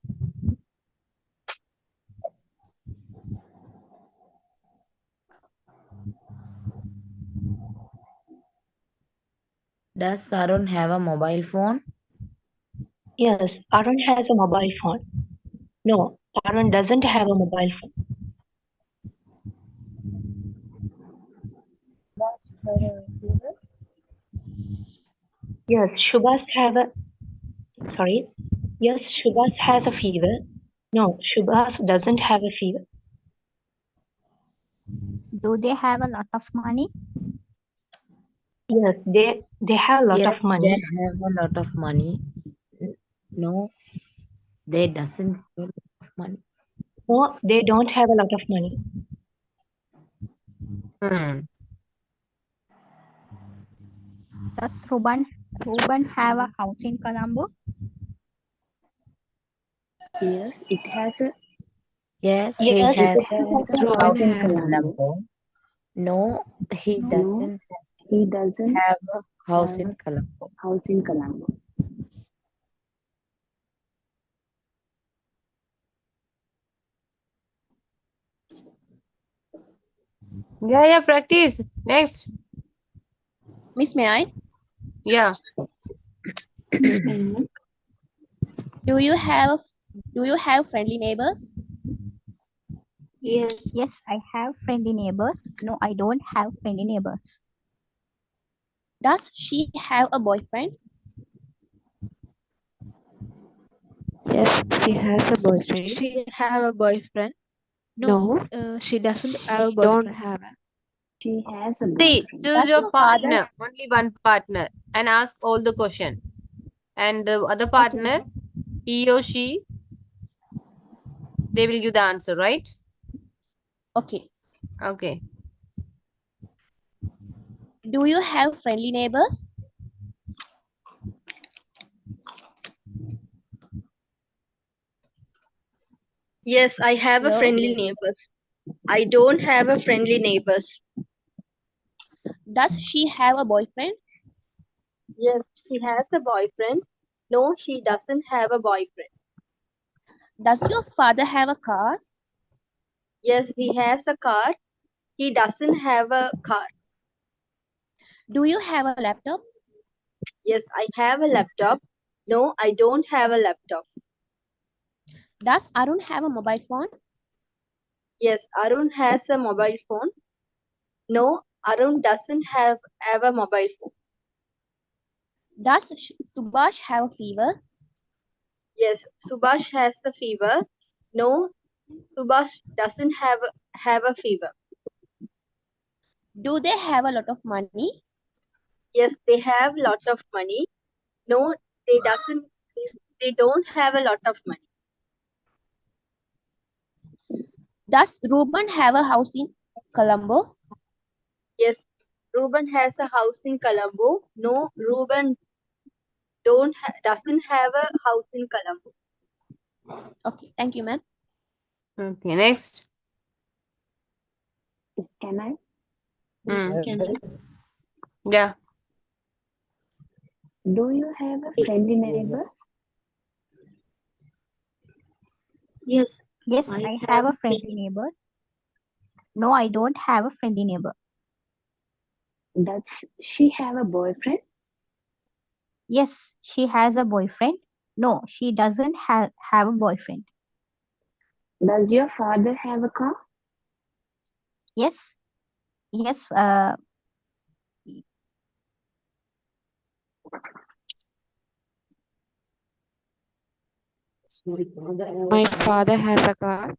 Does Arun have a mobile phone? Yes, Arun has a mobile phone. No, Arun doesn't have a mobile phone. Yes, Shubhas have a sorry. Yes, Shubhas has a fever. No, Shubhas doesn't have a fever. Do they have a lot of money? Yes, they have a lot Yes, of they money. have a lot of money. No, they doesn't have a lot of money. No, they don't have a lot of money. Hmm. Does Ruben have a house in Colombo? Yes, it has a Yes, he Yes, has it a has yes, a Ruben house house in in has Colombo. Colombo. No, he No. no, doesn't he doesn't have a house have in Colombo. house in Colombo. Yeah, practice. Next. Miss, may I? Yeah. Miss Payne, Do you have friendly neighbors? Yes, I have friendly neighbors. No, I don't have friendly neighbors. Does she have a boyfriend? Yes, she has a boyfriend. She have a boyfriend? No, No, she doesn't have a she don't boyfriend. have a. she has a See, boyfriend. choose your partner, only one partner, and ask all the question. And the other partner, he or she, they will give the answer, right? Okay. Okay. Do you have friendly neighbors? Yes, I have a Hello? friendly neighbors. I don't have a friendly neighbors. Does she have a boyfriend? Yes, she has a boyfriend. No, she doesn't have a boyfriend. Does your father have a car? Yes, he has a car. He doesn't have a car. Do you have a laptop? Yes, I have a laptop. No, I don't have a laptop. Does Arun have a mobile phone? Yes, Arun has a mobile phone. No, Arun doesn't have a mobile phone. Does Subhash have a fever? Yes, Subhash has the fever. No, Subhash doesn't have a fever. Do they have a lot of money? Yes, they have lot of money. No, they don't have a lot of money. Does Ruben have a house in Colombo? Yes, Ruben has a house in Colombo. No, Ruben doesn't have a house in Colombo. Okay, thank you, ma'am. Okay, next. Yes, can I? Yeah. Do you have a friendly neighbor? Yes, Yes, I I have have a a friendly neighbor. No, I don't have a friendly neighbor. Does she have a boyfriend? Yes, she has a boyfriend. No, she doesn't have a boyfriend. Does your father have a car? Yes, yes, My father has a car.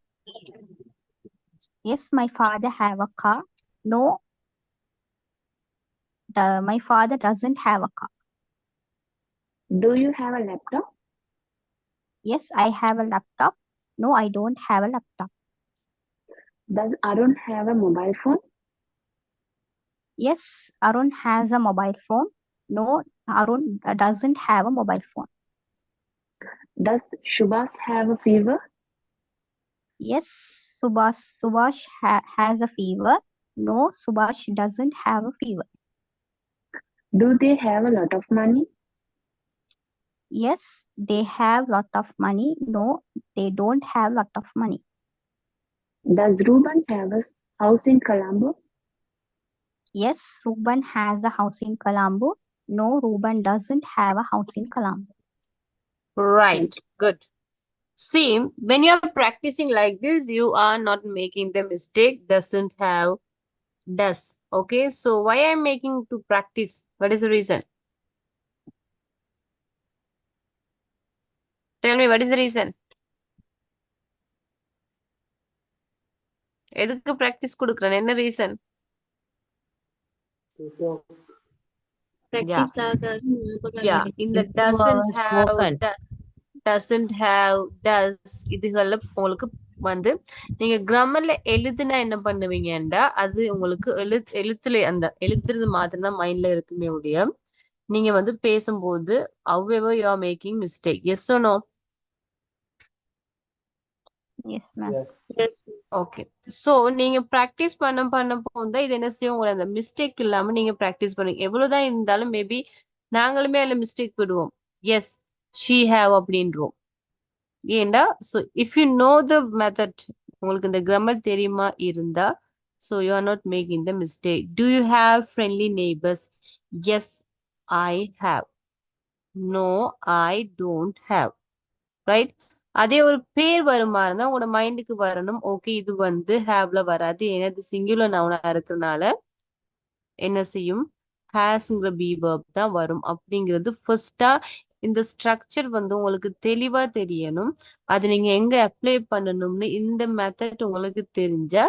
yes, my father have a car. No, my father doesn't have a car. Do you have a laptop? Yes, I have a laptop. No, I don't have a laptop. Does Arun have a mobile phone? Yes, Arun has a mobile phone. No, Arun doesn't have a mobile phone. Does Shubhas have a fever? Yes, Subhash has a fever. No, Subhash doesn't have a fever. Do they have a lot of money? Yes, they have lot of money. No, they don't have lot of money. Does Ruben have a house in Colombo? Yes, Ruben has a house in Colombo. No, Ruben doesn't have a house in Colombo. Right. Good. See, when you're practicing like this, you are not making the mistake. Doesn't have, does. Okay. So why I'm making to practice? What is the reason? Tell me, what is the reason? எதுக்கு practice கொடுக்குறேன்? என்ன reason? Yeah. practice ஆக Yeah. In the Improve doesn't our have, spoken. doesn't have, does இதுகள்ல உங்களுக்கு வந்து நீங்க கிராமர்ல எழுதுனா என்ன பண்ணுவீங்கடா அது உங்களுக்கு எழுத்துல அந்த எழுதுறது மாத்திரம் தான் மைண்ட்ல இருக்குமே ஒழிய நீங்க வந்து பேசும்போது however you are making mistake. Yes or no? Yes, ma'am. yes, okay. So நீங்க பிராக்டிஸ் பண்ண போது இது என்ன செய்யும் உங்களை அந்த மிஸ்டேக் இல்லாம நீங்க பிராக்டிஸ் பண்ணுங்க. எவ்வளவுதான் இருந்தாலும் மேபி நாங்களுமே அதுல மிஸ்டேக் விடுவோம். எஸ் ஷீ ஹேவ் அப்படின்றோம். ஏண்டா so if you know the method உங்களுக்கு இந்த கிராமர் தெரியுமா இருந்தா so you are not making the mistake. Do you have friendly neighbours? Yes I have. No I don't have. Right. அதே ஒரு பேர் வருமா இருந்தா உங்களோட மைண்டுக்கு வரணும். ஓகே இது வந்து ஹேவ்ல வராது. ஏன்னா இது சிங்குலர் நவுனா இருக்கிறதுனால என்ன செய்யும் ஹேஸ்ங்கிற பி வேர்ப் தான் வரும். அப்படிங்கிறது ஃபர்ஸ்டா இந்த ஸ்ட்ரக்சர் வந்து உங்களுக்கு தெளிவா தெரியணும். அது நீங்க எங்க அப்ளை பண்ணணும்னு இந்த மெத்தட் உங்களுக்கு தெரிஞ்சா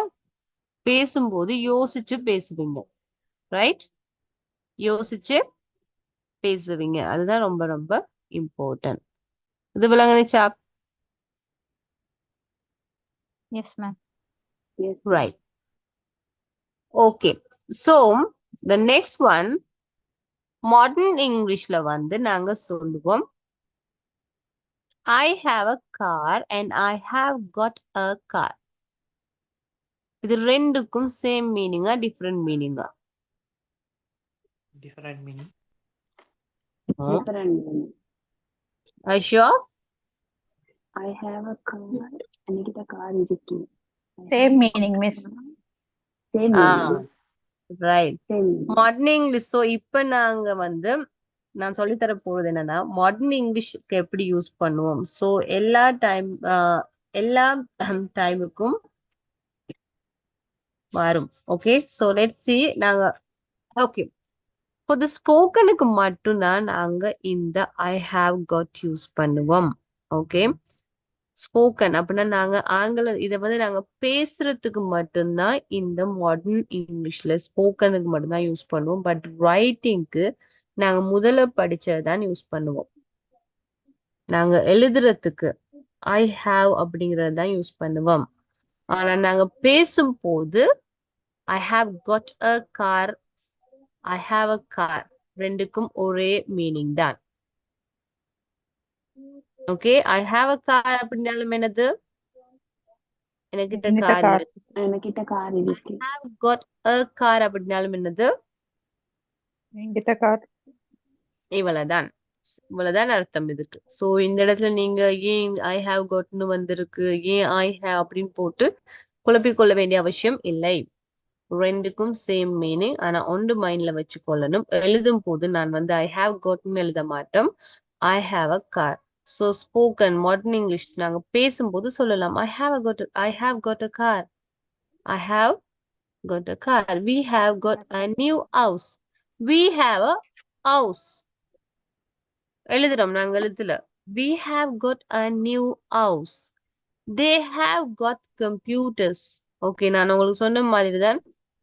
பேசும்போது யோசிச்சு பேசுவீங்க. ரைட். யோசிச்சு பேசுவீங்க. அதுதான் ரொம்ப ரொம்ப இம்பார்ட்டன்ட். இது விளங்குச்சா? Yes, ma'am. Yes. Right. Okay. So, the next one, modern Englishல வந்து நாங்க சொல்லுவோம் I have a car and I have got a car. இது ரெண்டுக்கும் சேம் மீனிங்கா டிஃப்ரெண்ட் மீனிங்கா? Different meaning. Different meaning. Are you sure? I have a car. என்கிட்ட car இருக்கு. Same meaning, miss. Same meaning. Right. Same meaning. Modern English. So இப்போ நாங்க வந்து நான் சொல்லித்தர போறது என்னன்னா மாடர்ன் இங்கிலீஷ்க்கு எப்படி யூஸ் பண்ணுவோம். ஸோ எல்லா டைமுக்கும் வரும். Okay, so let's see. நாங்க ஓகே, பொது ஸ்போக்கனுக்கு மட்டும்தான் நாங்க இந்த ஐ ஹாவ் காட் யூஸ் பண்ணுவோம். ஓகே, ஸ்போக்கன் அப்படின்னா நாங்க ஆங்கிலம் இதை வந்து நாங்க பேசுறதுக்கு மட்டும்தான் இந்த மாடர்ன் இங்கிலீஷ்ல ஸ்போக்கனுக்கு மட்டும்தான் யூஸ் பண்ணுவோம். பட் ரைட்டிங்க்கு நாங்க முதல்ல படிச்சதான் யூஸ் பண்ணுவோம். நாங்க எழுதுறதுக்கு ஐ ஹாவ் அப்படிங்கறது தான் யூஸ் பண்ணுவோம். ஆனா நாங்க பேசும்போது I have got a car, I have a car ரெண்டுக்கும் ஒரே மீனிங் தான். Okay, I have a car அப்படின்னாலும் என்னது? எனக்கிட்ட கார் இருக்கு. என்கிட்ட கார் இருக்கு. I have got a car அப்படின்னாலும் என்னது? என்கிட்ட கார். இவ்வளவுதான். இவ்வளவுதான் அர்த்தம் இதுக்கு. சோ இந்த இடத்துல நீங்க ஏன் ஐ ஹாவ் காட்னு வந்திருக்கு, ஏன் ஐ ஹாவ் அப்படின்னு போட்டு குழப்பிக் கொள்ள வேண்டிய அவசியம் இல்லை. ரெண்டுக்கும் சேம் மீனிங். ஆனா ஒன்று மைண்ட்ல வச்சுக்கொள்ளணும். எழுதும் போது நான் வந்து ஐ ஹாவ் காட்னு எழுத மாட்டோம், ஐ have a car. So spoken modern English நாங்க பேசும்போது சொல்லலாம் I have got a car, I have got a car. We have got a new house. We have a house. எழுதுறோம் நாங்க எழுத்துல. We have got a new house. They have got computers. Okay, நான் உங்களுக்கு சொன்ன மாதிரி தான்.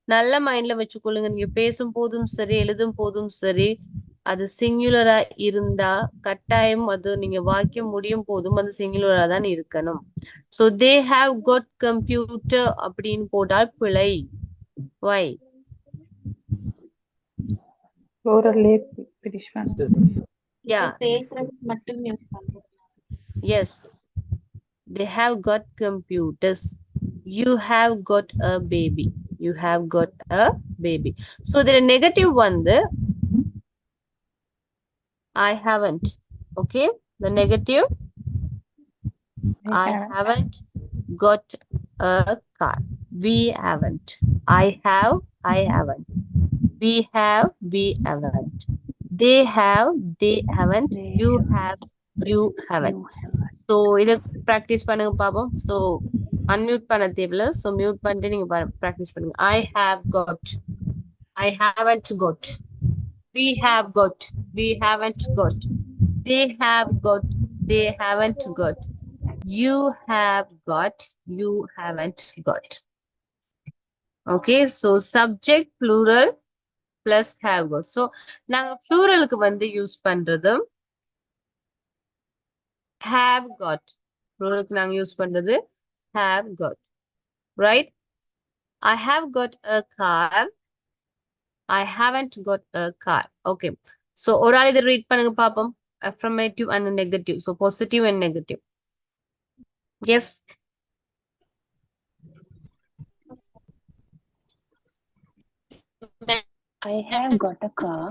நல்ல மைண்ட்ல வச்சுக்கொள்ளுங்க. நீங்க பேசும் போதும் சரி, எழுதும் போதும் சரி, அது சிங்குலரா இருந்தா கட்டாயம் அது நீங்க வாக்கியம் முடியும் போதும் அது சிங்குலரா தான் இருக்கணும். So they have got computer அப்படின்னு போட்டால் பிழை. Why? Pluralலே finish பண்ணணும். Yeah. பேசுறதுக்கு மட்டும் யூஸ் பண்றோம். Yes. They have got computers. You have got a baby. You have got a baby. So the negative one, I haven't. Okay. The negative, I haven't got a car. We haven't. I have, I haven't. We have, we haven't. They have, they haven't. You have, you haven't. So இத practice பண்ணுங்க பாப்போம். So unmute பண்ண தேவையில்ல. So mute பண்ணிட்டு நீங்க practice பண்ணுங்க. I have got. I haven't got. We have got. We haven't got. They have got. They haven't got. You have got. You haven't got. Okay. So subject plural plus have got. So நாங்க pluralக்கு வந்து use பண்றது have got. pluralக்கு நாங்க use பண்றது have got. Right? I have got a car. I haven't got a car. Okay. So ஒரு ஆள் இதை read பண்ணுங்க பாப்போம். Affirmative and negative. So positive and negative. Yes. I have got a car.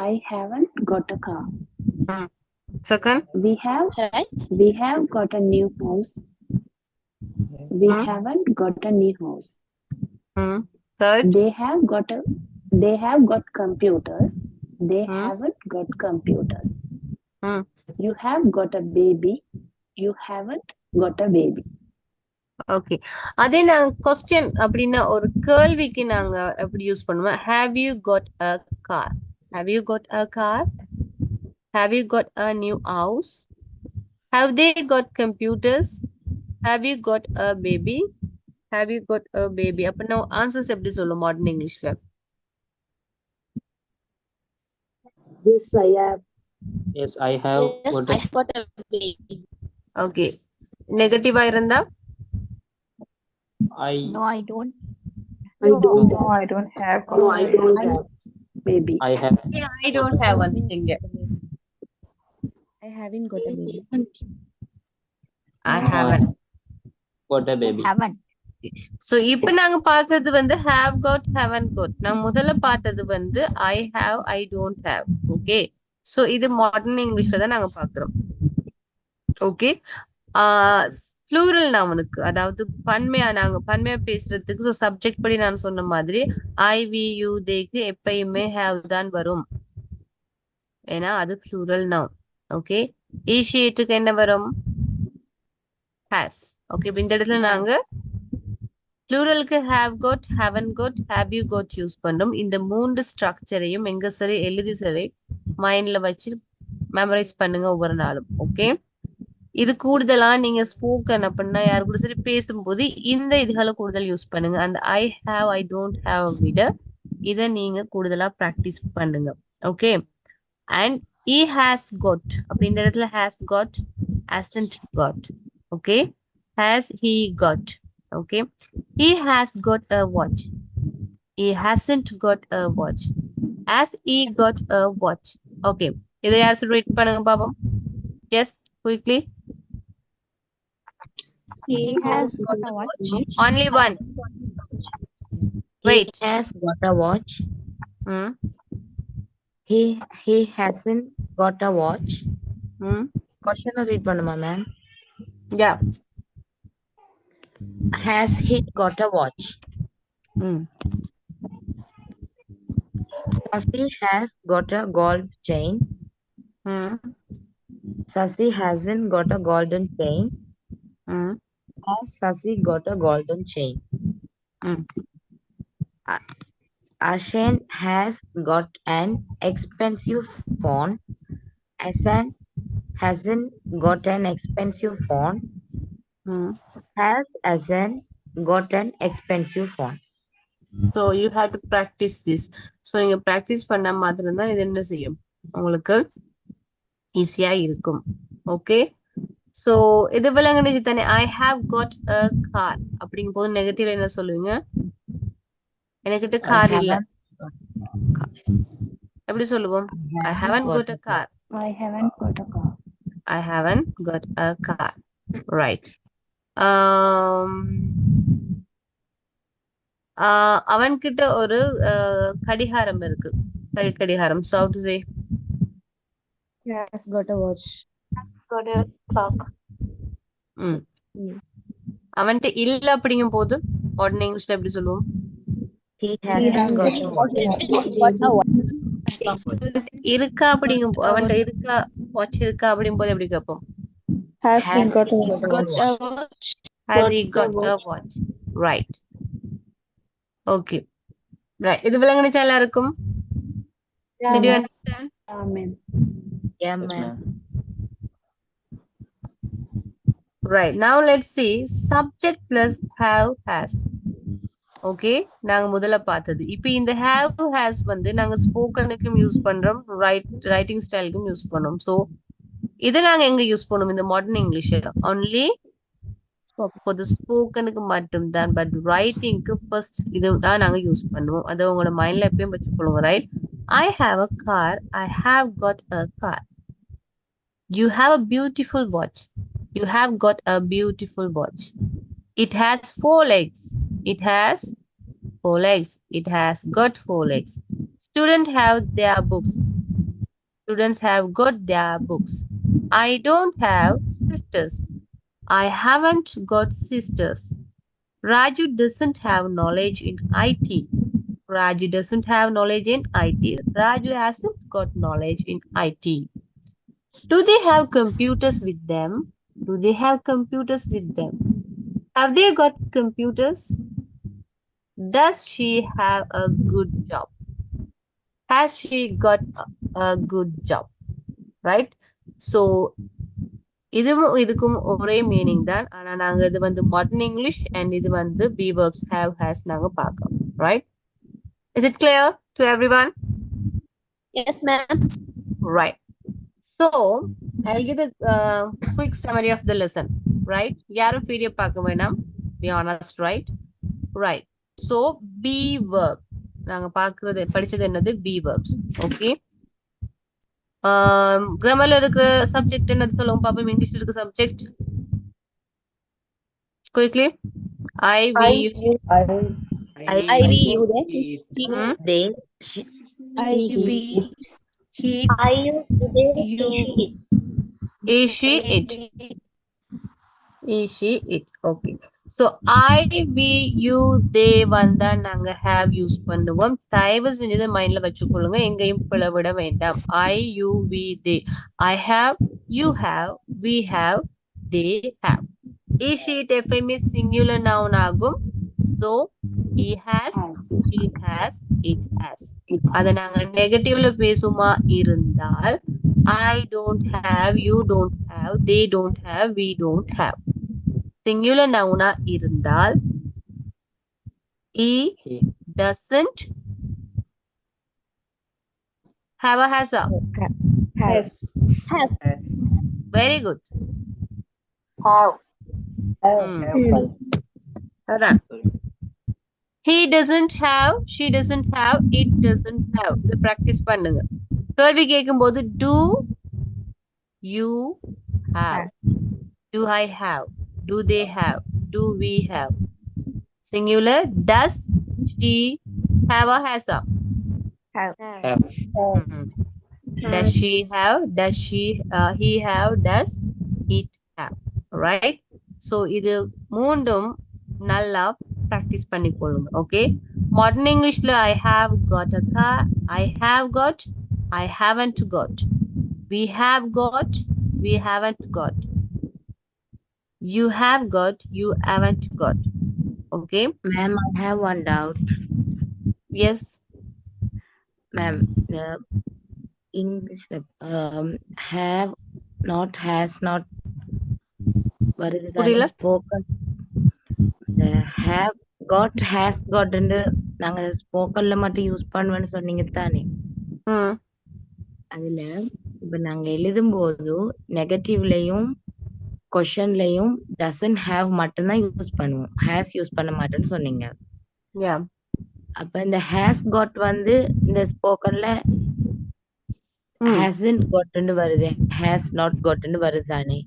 I haven't got a car. Second. We have got a new house. We haven't got a new house. Third. They have got computers. They haven't got computers. You have got a baby. You haven't got a baby. Okay. அதே நாங்க question அப்படின்னா ஒரு கேள்விக்கு நாங்க எப்படி use பண்ணுவோம்? Have you got a car? Have you got a car? Have you got a new house? Have they got computers? Have you got a baby? Have you got a baby? அப்படின்னா answers எப்படி சொல்லும் modern இங்கிலீஷ்ல? Yes, I have. Yes, I have got a baby. Okay. நெகட்டிவா இருந்தா? No, I don't. I don't No, have. I don't have. No, I don't have. Baby. I have. Yeah, I don't have one thing. I haven't got a baby. I haven't got a baby. Haven't. So இப்போ நாங்க பார்த்தது வந்து have got, haven't got. நான் முதல்ல பார்த்தது வந்து I have, I don't have. Okay. So இது modern இங்கிலீஷ்ல தான் நாங்க பார்க்கிறோம். ஓகே. ப்ளூரல் நவுனுக்கு, அதாவது நாங்க பன்மையா பேசுறதுக்கு சப்ஜெக்ட் படி நான் சொன்ன மாதிரி ஐ வி யூ தேக்கு எப்பயுமே ஹேவ் தான் வரும். ஏன்னா அது ப்ளூரல் நவுன். ஓகே. ஈஷியேட்டுக்கு என்ன வரும்? ஹேஸ். ஓகே. இந்த இடத்துல நாங்க ப்ளூரலுக்கு have got, haven't got, have you got use பண்றோம். இந்த 3 ஸ்ட்ரக்சரையும் எங்க சரி எழுதி சரி மைண்ட்ல வச்சு மெமரைஸ் பண்ணுங்க ஒவ்வொரு நாளும். ஓகே. இது கூடுதலா நீங்க ஸ்போக்கன் அப்படின்னா யாரு கூட சரி பேசும்போது இந்த இதுகளை கூடுதல் யூஸ் பண்ணுங்க. அந்த I have, I don't have விட இதை நீங்க கூடுதலா ப்ராக்டிஸ் பண்ணுங்க. Okay. And he has got, அப்ப இந்த இடத்துல has got, hasn't got. Okay. has he got. Okay. he has got a watch. he hasn't got a watch. has he got a watch. Okay. இதை யார் read பண்ணுங்க பாப்போம். Yes, quickly. He has got a watch. Only one. He Wait. has got a watch. Hmm. He hasn't got a watch. Question read பண்ணுமா ma'am? Yeah. Has he got a watch? Sasi has got a gold chain. Sasi hasn't got a golden chain. Has Sasi got a golden chain? Ashan has got an expensive phone. Ashan hasn't got an expensive phone. Has Ashan got an expensive phone? So you have to practice this. So நீங்க practice பண்ண மாத்திரம் தான் இது என்ன செய்யும், உங்களுக்கு ஈஸியா இருக்கும். ஓகே. சோ இது விளங்குனுச்சு தானே? I have got a car அப்படிங்கும் போது நெகட்டிவ் என்ன சொல்லுவீங்க? எனக்கிட்ட கார் இல்ல. எப்படி சொல்லுவோம்? ஐ haven't got a car. I haven't got a car. I haven't got a car. Right. அவன்கிட்ட ஒரு கடிகாரம் இருக்கு, கை கடிகாரம். So how to say? He has got a watch. Got a clock. அவன்கிட்ட இல்ல அப்படிங்கும் போது உடனே இங்கிலீஷ்ல எப்படி சொல்லுவோம்? He hasn't got a watch. இருக்கா அப்படிங்கும் அவன்கிட்ட இருக்கா, வாட்ச் இருக்கா அப்படிங்கும் போது எப்படி கேட்போம்? Has he got a watch? Has he got a watch? Right. Okay. Right. இது விளங்குனுச்சா எல்லாருக்கும்? Did you understand? Amen. Yeah, ma'am. Right. Now let's see subject plus have, has. ஓகே. நாங்க முதல்ல பார்த்தது. இப்போ இந்த have, has வந்து நாங்க ஸ்போக்கனுக்கும் யூஸ் பண்றோம், ரைட்டிங் ஸ்டைலுக்கும் யூஸ் பண்றோம். ஸோ இதை நாங்க எங்க யூஸ் பண்ணுவோம்? இந்த modern English only for the ஸ்போக்கனுக்கு மட்டும்தான். பட் ரைட்டிங்க்கு ஃபர்ஸ்ட் இதுதான் நாங்க யூஸ் பண்ணுவோம். அதை உங்களோட மைண்ட்ல எப்பயும் வச்சுக்கொள்ளுங்க. Right. I have a car. I have got a car. You have a beautiful watch. You have got a beautiful watch. It has 4 legs. It has 4 legs. It has got 4 legs. Students have their books. Students have got their books. I don't have sisters. I haven't got sisters. Raju doesn't have knowledge in IT. Raju doesn't have knowledge in IT. Raju hasn't got knowledge in IT. Do they have computers with them? Do they have computers with them? Have they got computers? Does she have a good job? Has she got a good job? Right? So, இதுவும் இதுக்கும் ஒரே meaning தான். ஆனா நாங்க இது வந்து modern English and இது வந்து be verbs have, has நாங்க பார்க்கோம். Right? Is it clear to everyone? Yes, ma'am. Right. So, I'll give a quick summary of the lesson, right? Yarum video paaka venam. Be honest, right? Right. So, be verb. நாங்க பார்க்கிறது படிச்சது என்னது? Be verbs. Okay. Grammarல இருக்கிற subject என்னது சொல்லுவோம் பாப்போம். இங்கிலீஷ்ல இருக்கிற subject. Quickly. I, we, you. I, we, you, they, They, I, we, he, I, you, they, you, she. Is she it? Is she it? Okay. So I, we, you, they வந்தா நாங்க have use பண்ணுவோம். தயவு செஞ்சது மைண்ட்ல வச்சுக்கொள்ளுங்க, எங்கேயும் பிளவிட வேண்டாம். I, you, we, they. I have, you have, we have, they have. Is she it எப்பயுமே singular noun ஆகும். So he has, she has, it has. அதை நாங்க நெகட்டிவ்ல பேசுமா இருந்தால் I don't have, you don't have, they don't have, we don't have. Singular noun இருந்தால் he doesn't have a has a. Has. Very good. Have. Hmm. அதான். He doesn't have, she doesn't have, it doesn't have. இதை practice பண்ணுங்க. கேள்வி கேட்கும்போது do you have, do I have, do they have, do we have. Singular, does she have a has a? Have. Mhm. Does she have, does she he have, does it have. Right? So இது மூண்டும் நல்லா practice பண்ணிக்கொள்ளுங்க. Okay? Modern Englishல I have got a car, I have got, I haven't got, we have got, we haven't got, you have got, you haven't got. Okay? Ma'am, I have one doubt. Yes. Ma'am, the English have not, has not வருது தானே புரியல? spoken. The have got, has got நாங்க ஸ்போக்கன்ல மட்டும் use பண்ணுவேன்னு சொன்னீங்க தானே. அதுல இப்ப நாங்க எழுதும்போது நெகட்டிவ்லயும் கொஸ்டின்லயும் டசன்ட் ஹேவ் மட்டும்தான் யூஸ் பண்ணுவோம், ஹேஸ் யூஸ் பண்ண மாட்டேன்னு சொன்னீங்க. அப்ப இந்த ஹேஸ் காட் வந்து இந்த ஸ்போக்கன்ல ஹேசன்ட் காட்னு வருது, ஹேஸ் நாட் காட்னு வருது தானே.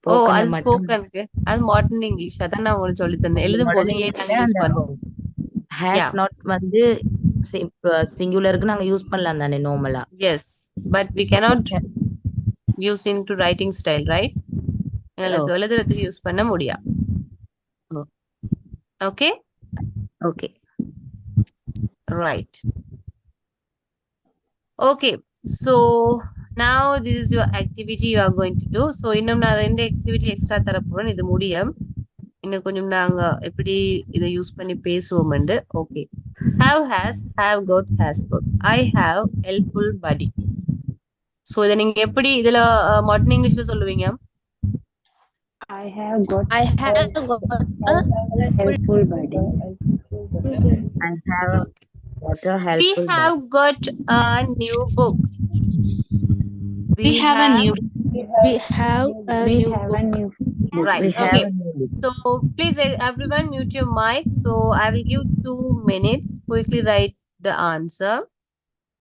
ஓ, அது ஸ்போக்கனுக்கு, அது மாடர்ன் இங்கிலீஷ். அதான் நான் உங்களுக்கு சொல்லி தந்தேன். எழுதும் போது ஏன் நாங்க யூஸ் பண்ணுவோம். ஹேஸ் நாட் வந்து சிங்குலருக்கு நாங்க யூஸ் பண்ணலாம் தானே நார்மலா. Yes, but we cannot use into writing style, right? எங்களுக்கு எழுதுறதுக்கு யூஸ் பண்ண முடியாது. Okay? Okay. Right. Okay. So now this is your activity you are going to do. So இன்னும் நான் 2 activity extra தர போறேன். இது முடியும். இன்னும் கொஞ்சம் நாங்க எப்படி இதை யூஸ் பண்ணி பேசுவோம்ண்டு. Okay. Have has, have got, has got. I have helpful buddy. So இதை நீங்க எப்படி இதுல மாடர்ன் இங்கிலீஷ்ல சொல்லுவீங்க? I have got I have got a helpful buddy. I have got a helpful We have got a new book. We have a new new right. We have Okay. a new book. So please everyone mute your mic. So I will give 2 minutes. Quickly write the answer.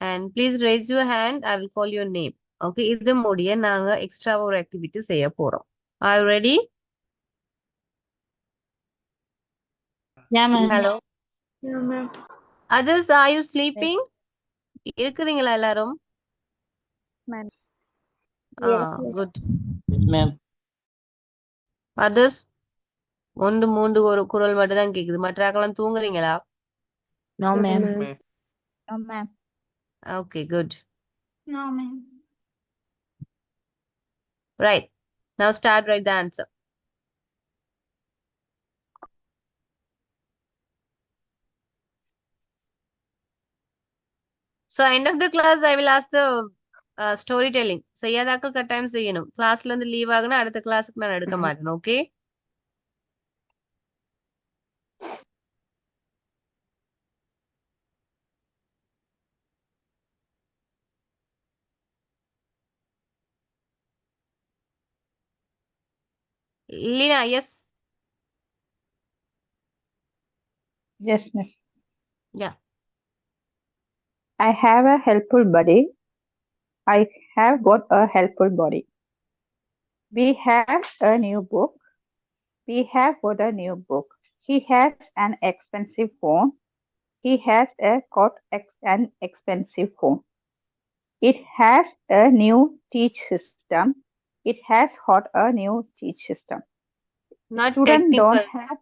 And please raise your hand. I will call your name. Okay. இது முடிய நாங்க extra ஒரு activity செய்ய போறோம். Are you ready? Yeah, ma'am. Hello. Yeah, ma'am. Others, are you sleeping? இருக்கிறீங்களா எல்லாரும்? Ma'am. Yes, Good. Yes, ma'am. Others? ஒன்று மூன்று ஒரு குரல் மட்டும் தான் கேக்குது. மற்றாக்கெல்லாம் தூங்குறீங்களா? No, ma'am. No, ma'am. Okay, good. No, ma'am. Right. Now start write the answer. So end of the class I will ask the storytelling. செய்யாதாக்கள் கட்டாயம் செய்யணும். கிளாஸ்ல இருந்து லீவ் ஆகுனா அடுத்த கிளாஸுக்கு நான் எடுக்க மாட்டேன். Okay? Lina, yes. Yes, miss. Yeah. I have a helpful buddy. I have got a helpful body. We have a new book. We have got a new book. He has an expensive phone. He has an expensive phone. It has a new teach system. system. It has got a new teach system. Not Students don't technical. have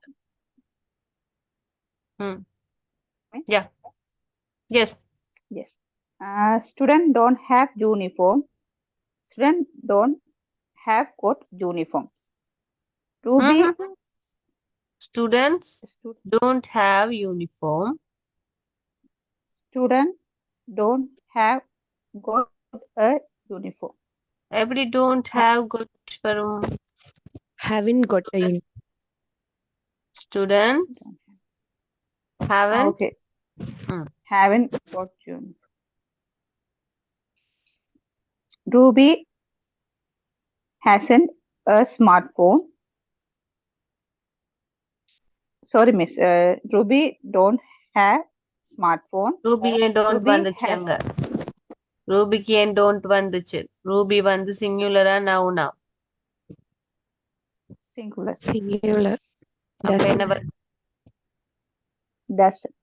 Hmm. Yeah. Yes. yes. Students don't have uniform. Students don't have got uniform. Ruby Mm-hmm. Students don't have uniform. students don't have got a uniform. Everybody don't have good for Haven't got a uniform. students haven't. Okay, Hmm. haven't got uniform. Ruby hasn't a smartphone. Sorry, miss. Ruby don't have smartphone. Ruby don't Ruby ಬಂದ has ಚಂಗ. ರೂಬಿಗೆ ಏನ್ don't ಬಂದಿச்சு. Ruby ಬಂದು singular noun. singular. Singular. அப்ப Doesn't என்ன have. வரும்? Doesn't.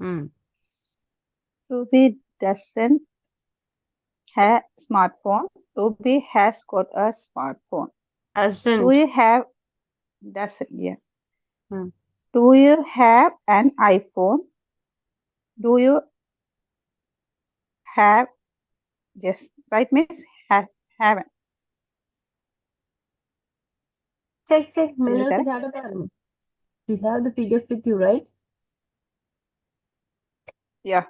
Hmm. Ruby doesn't have smartphone. Ruby has got a smartphone. Do Hasn't. you have doesn't? Yeah. Hmm. Do you have an iPhone? Do you have yes? Right, miss. Haven't. Check. Is it Melody correct? got it. You have the PDF with you, right? Yeah.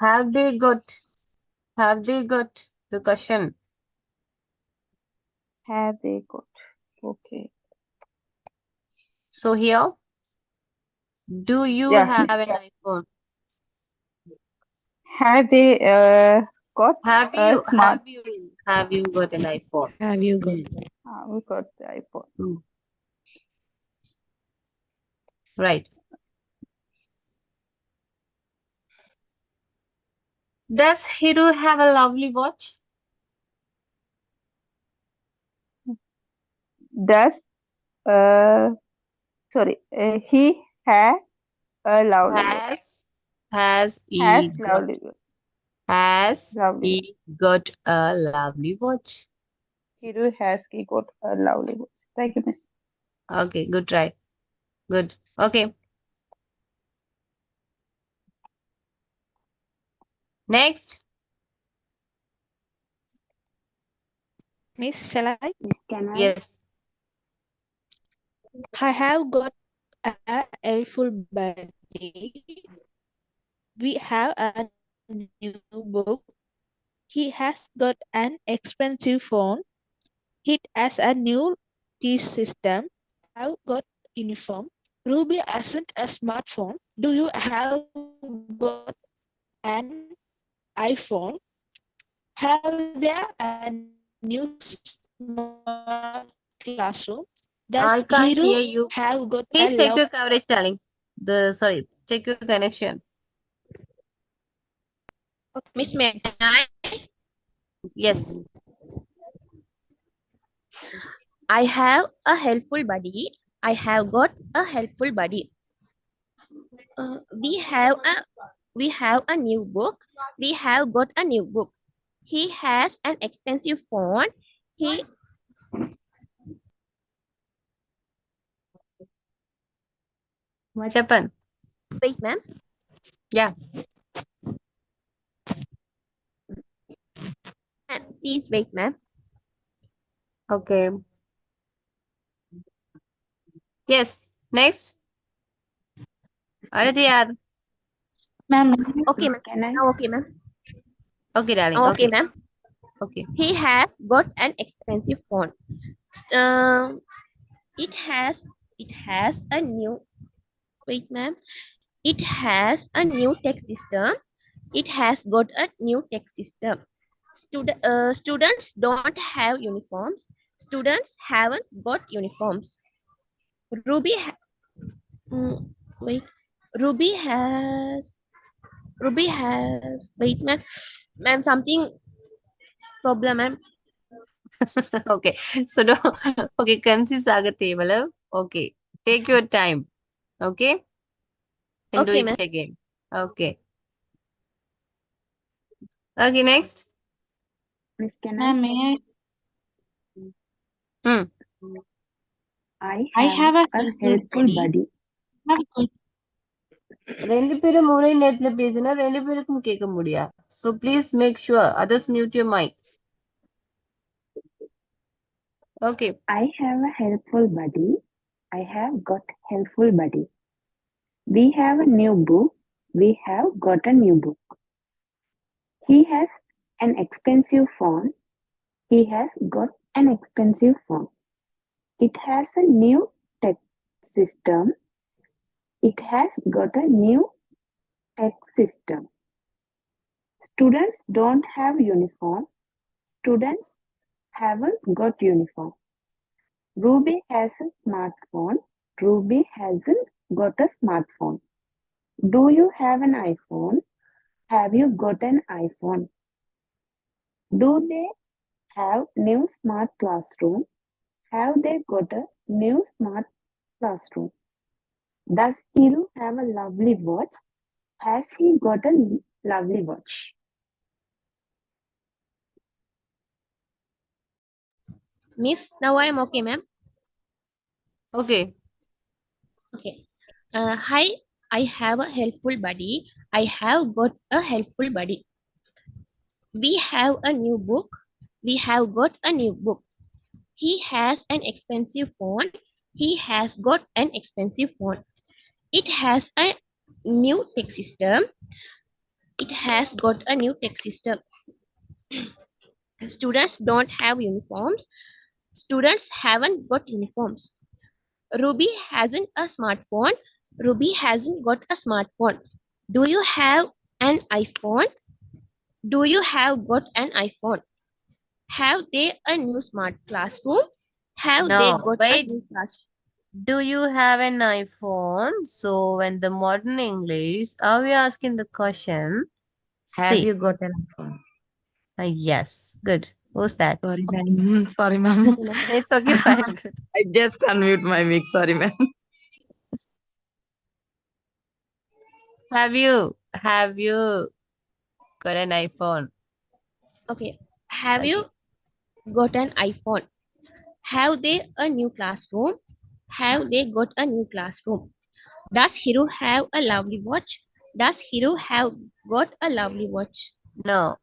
Have they got? Have they got the question? Have they got? Okay. So here, do you Yeah. have an iPhone? Have they got Have a you smart? have you got an iPhone? Have you got? We got the iPhone. Hmm. Right. Does Hiru have a lovely watch? Does sorry, he has a lovely watch. Has he Has got lovely watch. has Lovely he watch. got a lovely watch? Hiru has he got a lovely watch. Thank you, miss. Okay, good try. Good. Okay. Next. Miss, shall I? Miss, can I? Yes. I have got a helpful buddy. We have a new book. He has got an expensive phone. It has a new teach system. Have got uniform. Ruby hasn't a smartphone. Do you have got an iPhone? Have there a new smart classroom? Does Hiru I can't have hear got you. a love? Please check your coverage, darling. Check your connection. Miss, may I? Yes. I have a helpful buddy. I have got a helpful buddy. We have a new book. We have got a new book. He has an expensive phone. He What happened? wait, ma'am. Yeah. Please wait, ma'am. Okay. Yes. Next. Arati yaar. Ma'am, Okay, Miss, ma'am. can I? Now, okay, ma'am. Okay, darling. Now, okay, Okay. ma'am. Okay. He has got an expensive phone. Um, it has a new wait, ma'am. It has a new tech system. It has got a new tech system. Students don't have uniforms. Students haven't got uniforms. Ruby, ha- wait. Ruby has. Ruby has. Wait, ma'am. Ma'am, something problem, ma'am. Okay. So don't okay, confuse ಆಗತ್ತೆ madam. Okay. Take your time. Okay? And do Okay, it ma'am. again. Okay. Okay, next. Miss, can Ma'am, may Hmm. I I have have a a helpful helpful buddy. buddy. Have got ரெண்டு பேரும் ஒரே நேரத்துல பேசினா ரெண்டு பேருக்கும் கேட்க முடியா. So please make sure others mute your mic. Okay. I have a helpful buddy. I have got helpful buddy. We have a new book. We have got a new book. He has an expensive phone. He has got an expensive phone. It has a new tech system. It has got a new tech system. Students don't have uniform. Students haven't got uniform. Ruby has a smartphone. Ruby hasn't got a smartphone. Do you have an iPhone? Have you got an iPhone? Do they have new smart classroom? Have they got a new smart classroom? Does Hiru have a lovely watch? Has he got a lovely watch? Miss, now I am okay, ma'am. Okay. Okay. Hi, I have a helpful buddy. I have got a helpful buddy. We have a new book. We have got a new book. He has an expensive phone. He has got an expensive phone. It has a new tech system. It has got a new tech system. Students don't have uniforms. Students haven't got uniforms. Ruby hasn't a smartphone. Ruby hasn't got a smartphone. Do you have an iPhone? Do you have got an iPhone? Have they a new smart classroom? Have they No, got a wait. new classroom? Do you have an iPhone? So when the modern English, are we asking the question? Have See. you got an iPhone? Yes. Good. Who's that? Sorry, ma'am. Sorry, ma'am. It's okay, fine. Good. I just unmute my mic. Sorry, ma'am. Have you got an iPhone? Okay. Have Okay. you got an iPhone? Have they a new classroom? Have they got a new classroom? Does Hero have a lovely watch? Does Hero have got a lovely watch? No.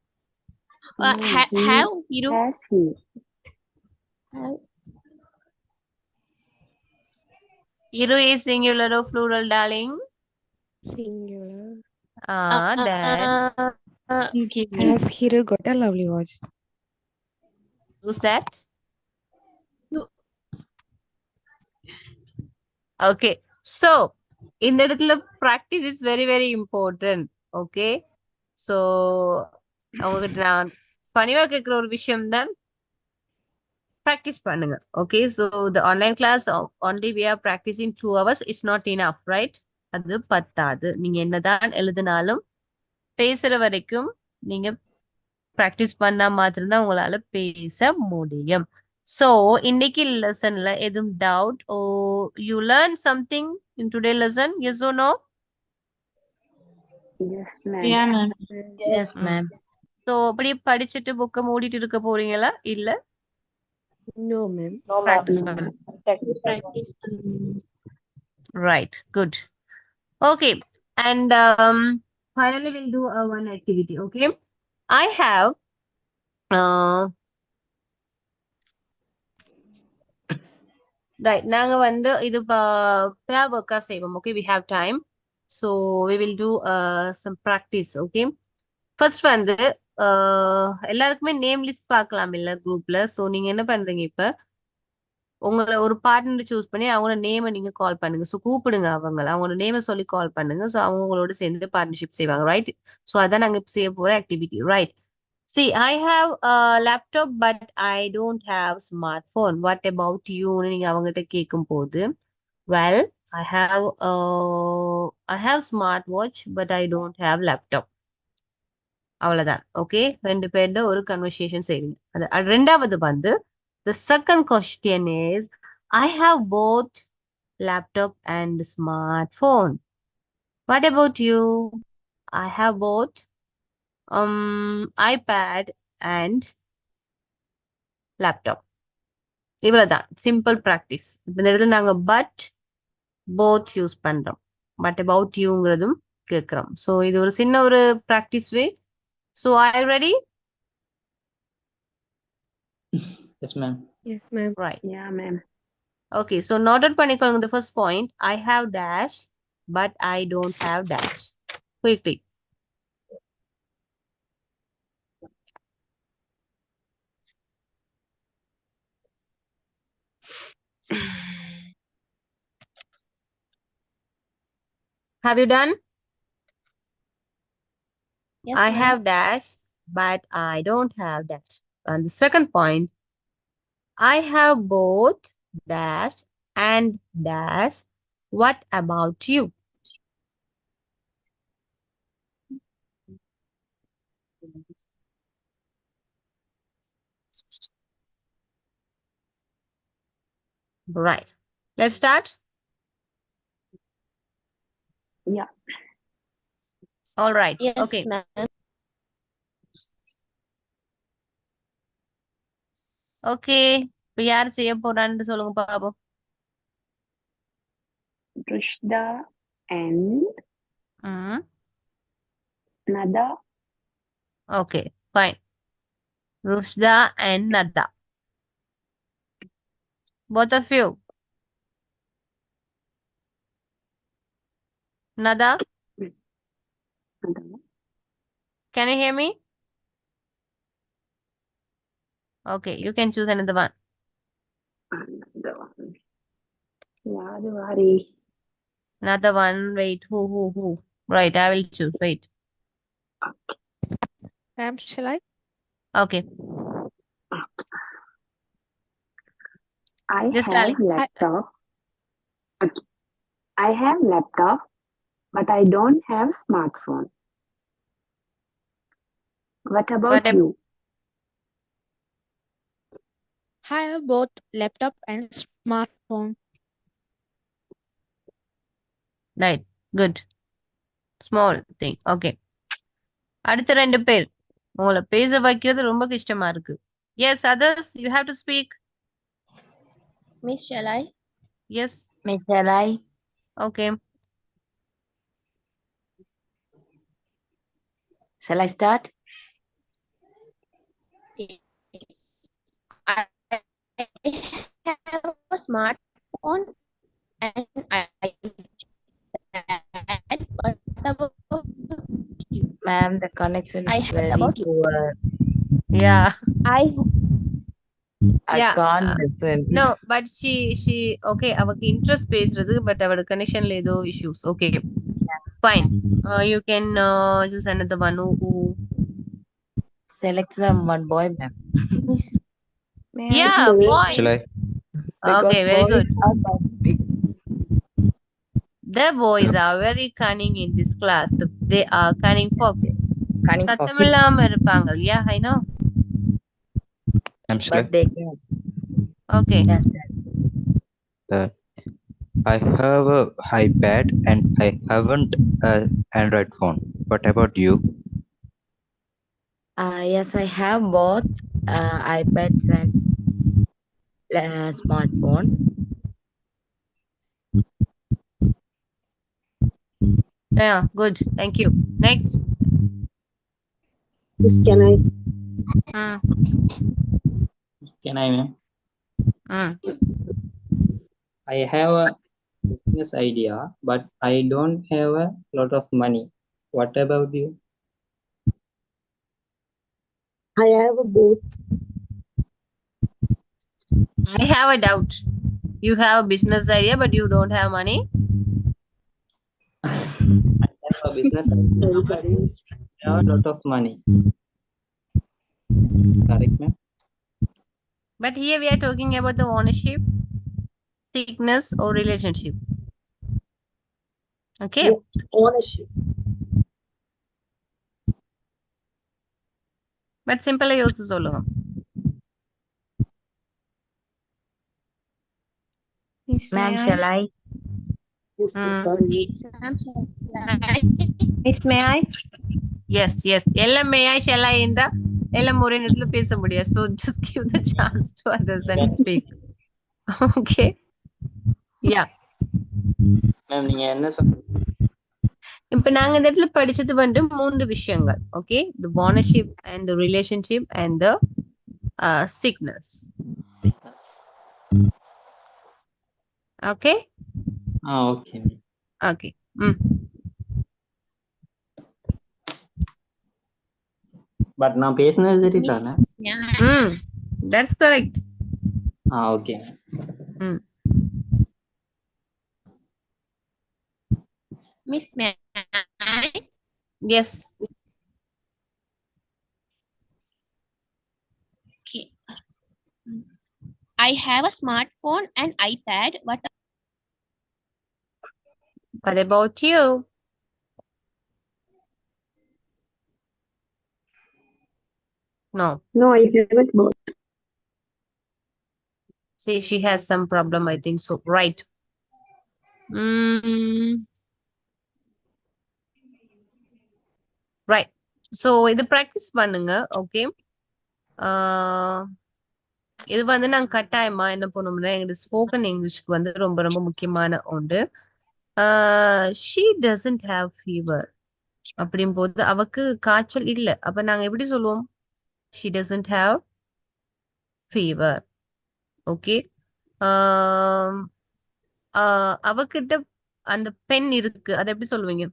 No, Have Hero has he? have, Hero is singular or plural, darling? Singular. Then Has Hero got a lovely watch? who's that? you- Okay. So இந்த இடத்துல practice is very very important. Okay. So அவங்ககிட்ட நான் பணிவா கேட்கிற ஒரு விஷயம் தான் practice பண்ணுங்க. Okay. So the online class only we are practicing 2 hours. It's not enough, right? அது பத்தாது. நீங்க என்னதான் எழுதினாலும் பேசுற வரைக்கும் நீங்க practice பண்ணா மாத்திரம்தான் உங்களால பேச முடியும். So இன்னைக்கு லெசன்ல எதுவும் doubt or you learn something in today lesson? Yes or no? Yes, ma'am. yeah, ma'am. Yes, ma'am. So அப்படியே படிச்சுட்டு புக்கை மூடிட்டு இருக்க போறீங்களா இல்ல No, ma'am. practice No, பண்ண Practice. right good okay and finally we'll do one activity. Okay, I have uh, right நாங்க வந்து இது pair work செய்வோம். Okay, we have time, so we will do some practice. Okay, first வந்து எல்லாருக்குமே name list பார்க்கலாம் இல்ல குரூப்ல. So நீங்க என்ன பண்றீங்க, இப்ப உங்களை ஒரு பார்ட்னர் சூஸ் பண்ணி அவங்களோட நேமை நீங்க கால் பண்ணுங்க. ஸோ கூப்பிடுங்க அவங்களோட நேமை சொல்லி கால் பண்ணுங்க. ஸோ அவங்களோட சேர்ந்து பார்ட்னர்ஷிப் செய்வாங்க. ரைட், ஸோ அதான் நாங்க இப்ப செய்ய போற activity. Right, see I have a laptop but I don't have smartphone, what about you ன்னு நீங்க அவங்ககிட்ட கேட்கும் போது, well I have smartwatch but I don't have laptop. அவ்வளவுதான். ஓகே, ரெண்டு பேர்ல ஒரு கன்வர்சேஷன் செய்வீங்க. அது ரெண்டாவது வந்து the second question is I have both laptop and smartphone. What about you? I have both iPad and laptop. இவ்வளவுதான் சிம்பிள் ப்ராக்டிஸ். இந்த இடத்துல நாங்க பட் போத் யூஸ் பண்றோம். பட் அபவுட் யூங்கிறதும் கேட்கிறோம். ஸோ இது ஒரு சின்ன ஒரு practice way. So I ready? Yes, ma'am. Yes, ma'am. Right. Yeah, ma'am. Okay, so noted பண்ணிக்கோங்க the first point. I have dash, but I don't have dash. Quickly. Have you done? Yes, I ma'am. have dash, but I don't have dash. And the second point, I have both dash and dash. What about you? Right. Let's start. Yeah. All right. Yes, Okay. ma'am. Okay. இப்போ யார் செய்ய போறான்னு சொல்லுங்க பாப்போம். Rushda and Nada. Okay, fine. Rushda and Nada. Both of you. Nada, can you hear me? Okay, you can choose another one. Another one. Yadu Hari. Another one. Wait, who? Right, I will choose. Wait. Ma'am, shall I? Okay. I Just have Alex. laptop. Okay. I have laptop, but I don't have smartphone. What about But you? I have both laptop and smartphone. right, good. Small thing. Okay. அடுத்த ரெண்டு பேர் உங்களை பேச வைக்கிறது ரொம்ப கஷ்டமா இருக்கு. Yes, others, you have to speak. Miss, shall I? Yes. Miss, shall I? Okay. Shall I start? I have a smartphone and iPad. What about you? Ma'am, the connection I is heard very about you. poor. Yeah. I Yeah. can't listen. No, but she okay, அவக்கு interest பேசுறது but அவட கனெக்ஷன்ல ஏதோ issues. Okay. Fine. You can choose another one who Select someone boy, ma'am. Miss, may I Yeah, speak? boy. Shall I? Because Okay, very boys good. are first big. The boys are very cunning in this class. They are cunning fox. Cunning fox. சத்தமில்லாம இருப்பாங்க. Yeah, I know. I'm shall But they can. Okay. Yes, I have a iPad and I haven't an Android phone. What about you? yes, I have both iPads and smartphone. Yeah, good. Thank you. Next. Miss, can I? Can I, ma'am? I have a business idea, but I don't have a lot of money. What about you? I have both. I have a doubt. You have a business idea, but you don't have money? I have a business idea, but I have a lot of money. Correct, ma'am? But here we are talking about the ownership, sickness, or relationship. Okay. Ownership. But simple யோசிச்சு சொல்லுங்க. Miss, Ma'am, may shall I? Yes, Ma'am, shall I? Miss, may I? Yes, yes. எல்லாம் may I, shall I என்றா எல்லாம் ஒரே நேரத்துல பேச முடியாது. So just give the chance to others and speak. Okay. Yeah. Ma'am நீங்க என்ன சொல் இப்ப நாங்க இந்த இடத்துல படிச்சது வந்து 3 விஷயங்கள். Okay. The ownership and the relationship and the sickness. Okay. Okay Okay. Mm. But நான் பேசுனது சரி தானே Mm. That's correct. Okay Mm. Miss May I? Yes. Okay. I have a smartphone and iPad. What about you? No. No, I haven't both. See, she has some problem, I think so. Right. Mm. Right. So இது practice பண்ணுங்க. Okay. இது வந்து நாங்க கட்டாயமா என்ன பண்ணுவோம்னா எங்களுக்கு spoken இங்கிலீஷ்க்கு வந்து ரொம்ப ரொம்ப முக்கியமான ஒன்று. She doesn't have fever. அப்படின் போது அவக்கு காய்ச்சல் இல்ல. அப்ப நாங்க எப்படி சொல்லுவோம்? She doesn't have fever. Okay. அவகிட்ட அந்த பென் இருக்கு. அதை எப்படி சொல்லுவீங்க?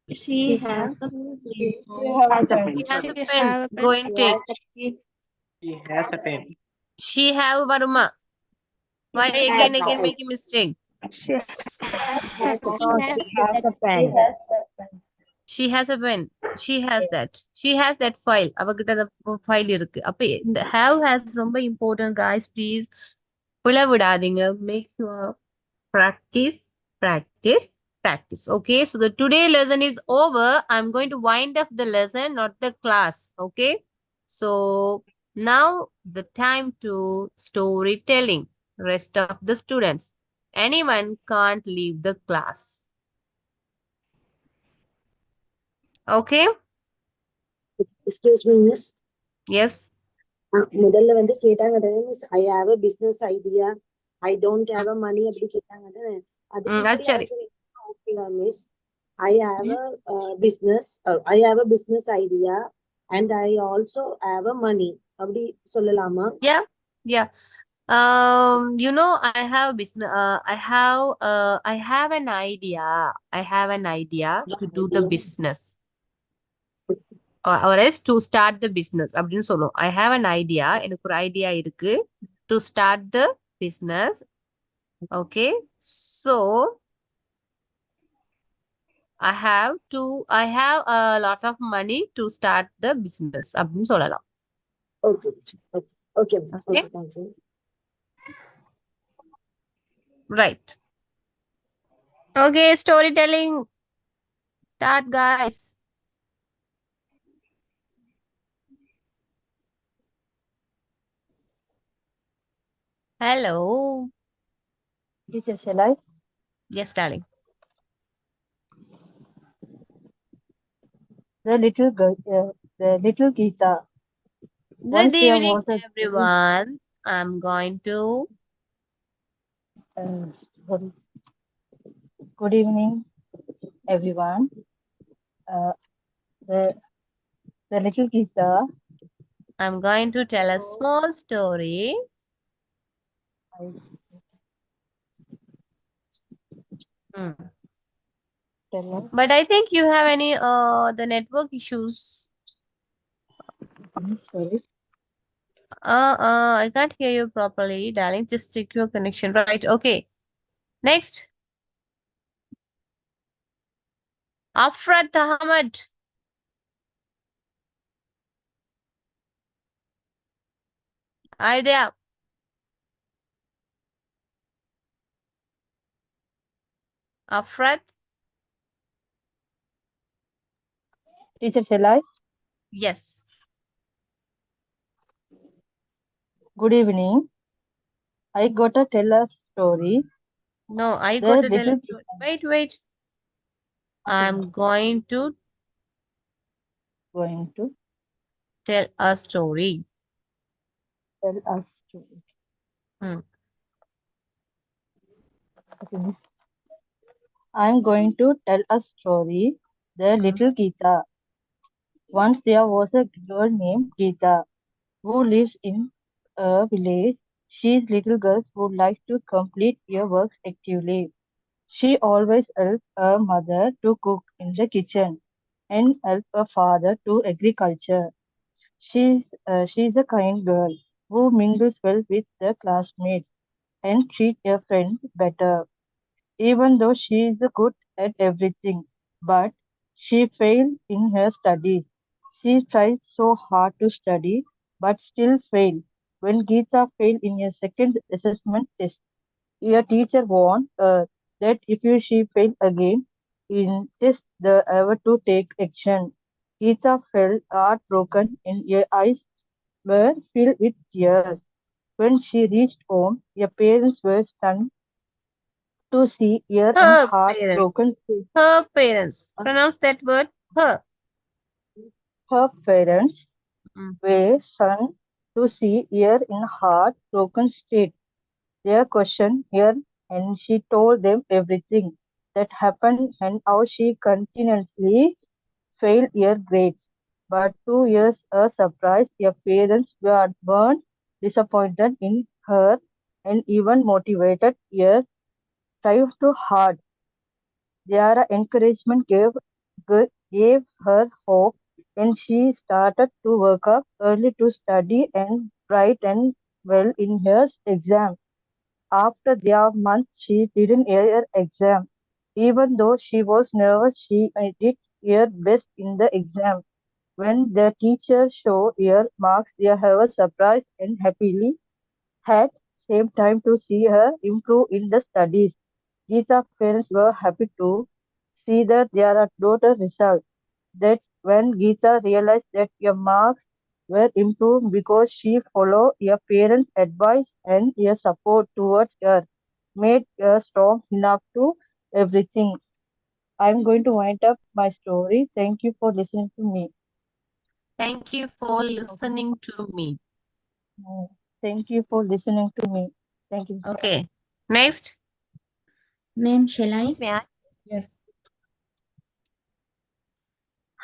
She has a Has a She pen. has a She pen. have a Go pen. and take. He has a pen. She have வருமா? Why Has again has make a mistake? She has a No, pen. she has a pen. She has a pen. She has that. She has that file. அவகிட்ட அந்த file இருக்கு. அப்ப இந்த have has ரொம்ப important guys. Please புல விடாதீங்க. Make sure practice, practice, practice. Okay. So the today lesson is over. I'm going to wind up the lesson, not the class. Okay. So now the time to storytelling. Rest of the students. Anyone can't leave the class. Okay. Excuse me, miss. Yes. முதல்ல வந்து கேட்டாங்க miss I have a business idea I don't have a money அப்படி கேட்டாங்க அதுக்கு இப்படி சரி. Answer ஓகேவா miss I have a business I have a business idea and I also have a money அப்படி சொல்லலாமா? Yeah. Yeah. You know, I have business. I have an idea. I have an idea to do the business, or else to start the business. அப்படின்னு சொல்லுவோம். I have an idea. எனக்கு ஒரு idea இருக்கு. To start the business. Okay. So I have a lot of money to start the business. அப்படின்னு சொல்லலாம். Okay okay okay Okay. Thank you. Right. Okay, storytelling. Start, guys. Hello. Teacher, shall I? Yes, darling. The little girl, the little Geeta. Good Once there evening, was a everyone. I'm going to. sorry. Good evening, everyone. Uh, the little Geeta. I'm going to tell a small story. But I think you have any the network issues. Sorry. I can't hear you properly, darling. Just check your connection. Right. Okay. Next. Afrat Ahmad. Are you there? Afrat? Teacher, shall I? Yes. Good evening. I got to tell a story. No, I The got to tell little a story. Wait. I'm going to going to Tell a story. tell a story. Hmm. Okay, miss. I'm going to tell a story. The Hmm. little Geeta. Once there was a girl named Geeta who lives in a village. She's little girls who like to complete their works actively. She always helps her mother to cook in the kitchen and help her father to agriculture. She's a kind girl who mingles well with the classmates and treats her friends better. Even though she is good at everything, but she failed in her studies. She tried so hard to study, but still failed. When Geeta failed in her second assessment test, her teacher warned her that if she failed again in test the ever to take action. Geeta felt heartbroken and her eyes were filled with tears. When she reached home, her parents were stunned to see her and Her parents. heartbroken. Her parents. Pronounce that word. Her. Her parents Hmm. were stunned to see her in heartbroken state. They questioned her and she told them everything that happened and how she continuously failed her grades. But 2 years a surprise, her parents weren't disappointed in her and even motivated her strive too hard. Their encouragement gave her hope, and she started to work up early to study and write and well in her exam. After their month, she didn't her exam. Even though she was nervous, she did her best in the exam. When the teacher showed her marks, they were surprised and happily had same time to see her improve in the studies. Geeta's parents were happy to see that their daughter result. That's when Geeta realized that her marks were improved because she followed her parents' advice and her support towards her made her strong enough to everything. I'm going to wind up my story. Thank you for listening to me. Thank you for listening to me. Mm, Thank you for listening to me. Thank you. Okay. Next. Ma'am, shall I? Miss, may I? Yes.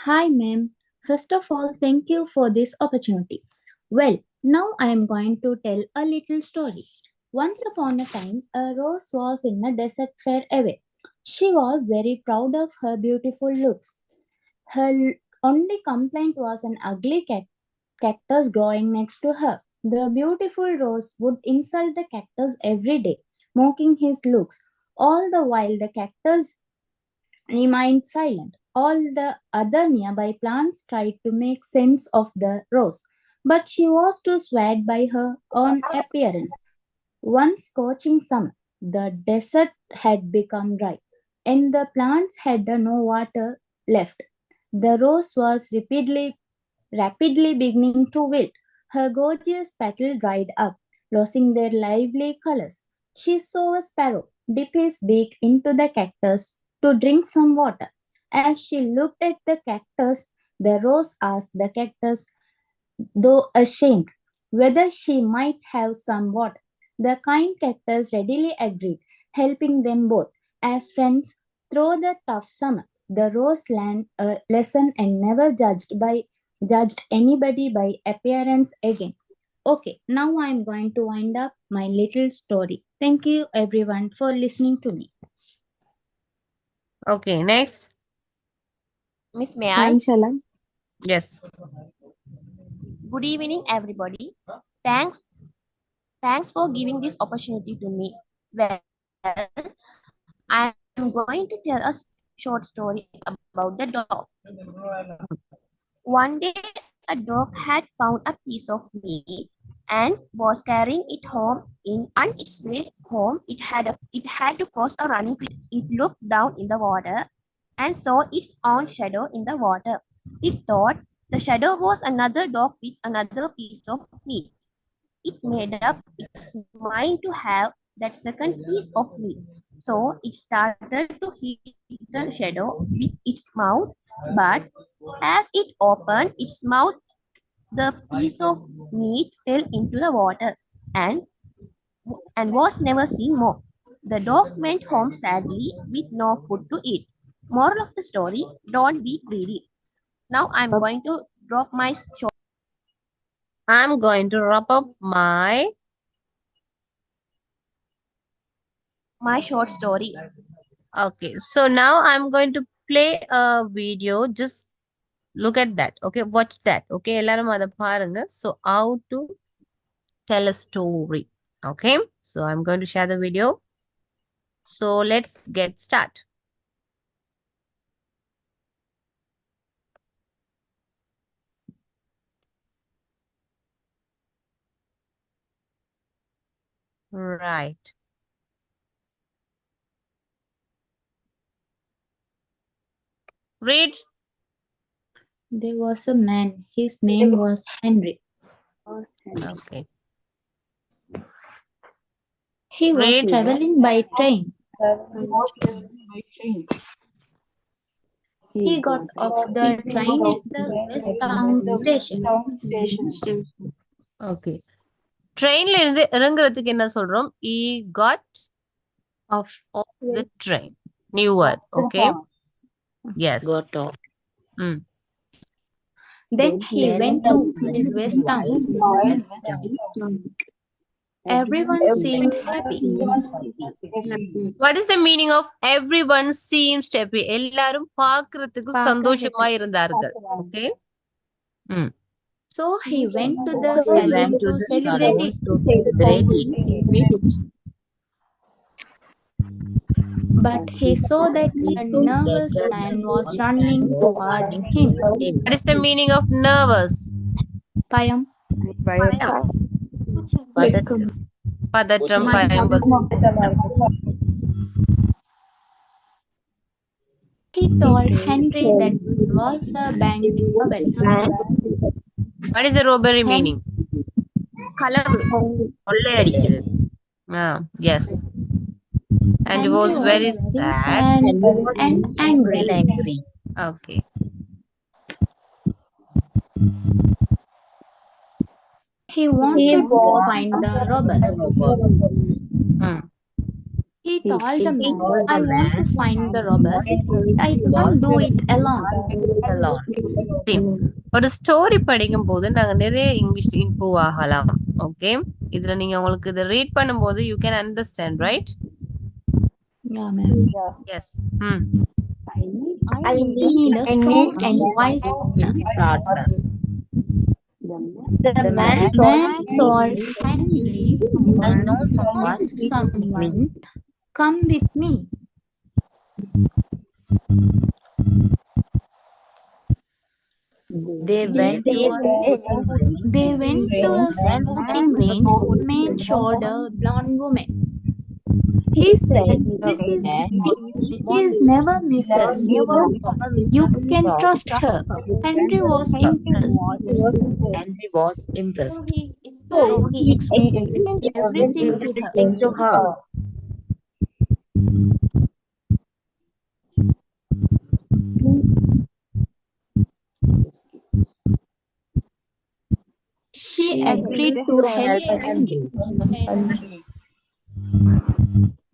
Hi, ma'am. First of all, thank you for this opportunity. Well, now I am going to tell a little story. Once upon a time, a rose was in a desert far away. She was very proud of her beautiful looks. Her only complaint was an ugly cactus growing next to her. The beautiful rose would insult the cactus every day, mocking his looks. All the while, the cactus remained silent. All the other nearby plants tried to make sense of the rose, but she was too swayed by her own appearance. One scorching summer, the desert had become dry, and the plants had no water left. The rose was rapidly beginning to wilt. Her gorgeous petals dried up, losing their lively colors. She saw a sparrow dip his beak into the cactus to drink some water. As she looked at the cactus, the rose asked the cactus, though ashamed, whether she might have some water. The kind cactus readily agreed, helping them both as friends through the tough summer. The rose learned a lesson and never judged anybody by appearance again. Okay, now I'm going to wind up my little story. Thank you everyone for listening to me. Okay. Next. Miss, may I? Ma'am, shall I? Yes. Good evening, everybody. Thanks, thanks for giving this opportunity to me. Well, I am going to tell a short story about the dog. One day, a dog had found a piece of meat and was carrying it home. On its way home, it had to cross a running creek. It looked down in the water and saw its own shadow in the water. It thought the shadow was another dog with another piece of meat. It made up its mind to have that second piece of meat. So it started to hit the shadow with its mouth, but As it opened its mouth, the piece of meat fell into the water and, and was never seen more. The dog went home sadly with no food to eat. Moral of the story, don't be greedy. Now I'm going to drop I'm going to wrap up my short story. Okay, so now I'm going to play a video. Just look at that. Okay, watch that. Okay, எல்லாரும் அத பாருங்க. So how to tell a story. Okay, so I'm going to share the video. So let's get started. Right. Read. There was a man. His name was Henry. Okay. He was Read. traveling by train. He got off the train at the Westtown station. Okay. ட்ரெயின்ல இருந்து இறங்குறதுக்கு என்ன சொல்றோம்? He got off the train. New word. Okay. Yes. Got off. Then he went to Westtown. Everyone seemed happy. What is the meaning of everyone seems happy? எல்லாரும் பார்க்கிறதுக்கு சந்தோஷமா இருந்தார்கள். Okay. So he went to the saloon to celebrate it. But he saw that a nervous man was running toward him. What is the meaning of nervous? Payam. Padatram, payam. He told Henry that it was a bank robbery. What is the robbery meaning? Yes. And he was very sad and angry. Okay. He wanted to find the robbers. He told the man, I want to find the robbers, but I can't do it alone. ஒரு story படிக்கும் போது நாங்க நிறைய English improve ஆகலாம். Okay, இதுல நீங்க உங்களுக்கு இதை ரீட் பண்ணும்போது you can understand, right? Yeah, ma'am. Yes. I need a strong and wise partner. The man told Henry, I know someone. Come with me. They went to a sporting range. Man showed a blonde woman. He said, she is never misses. You can trust her. Henry was impressed. So he explained everything to her. She agreed to help Henry.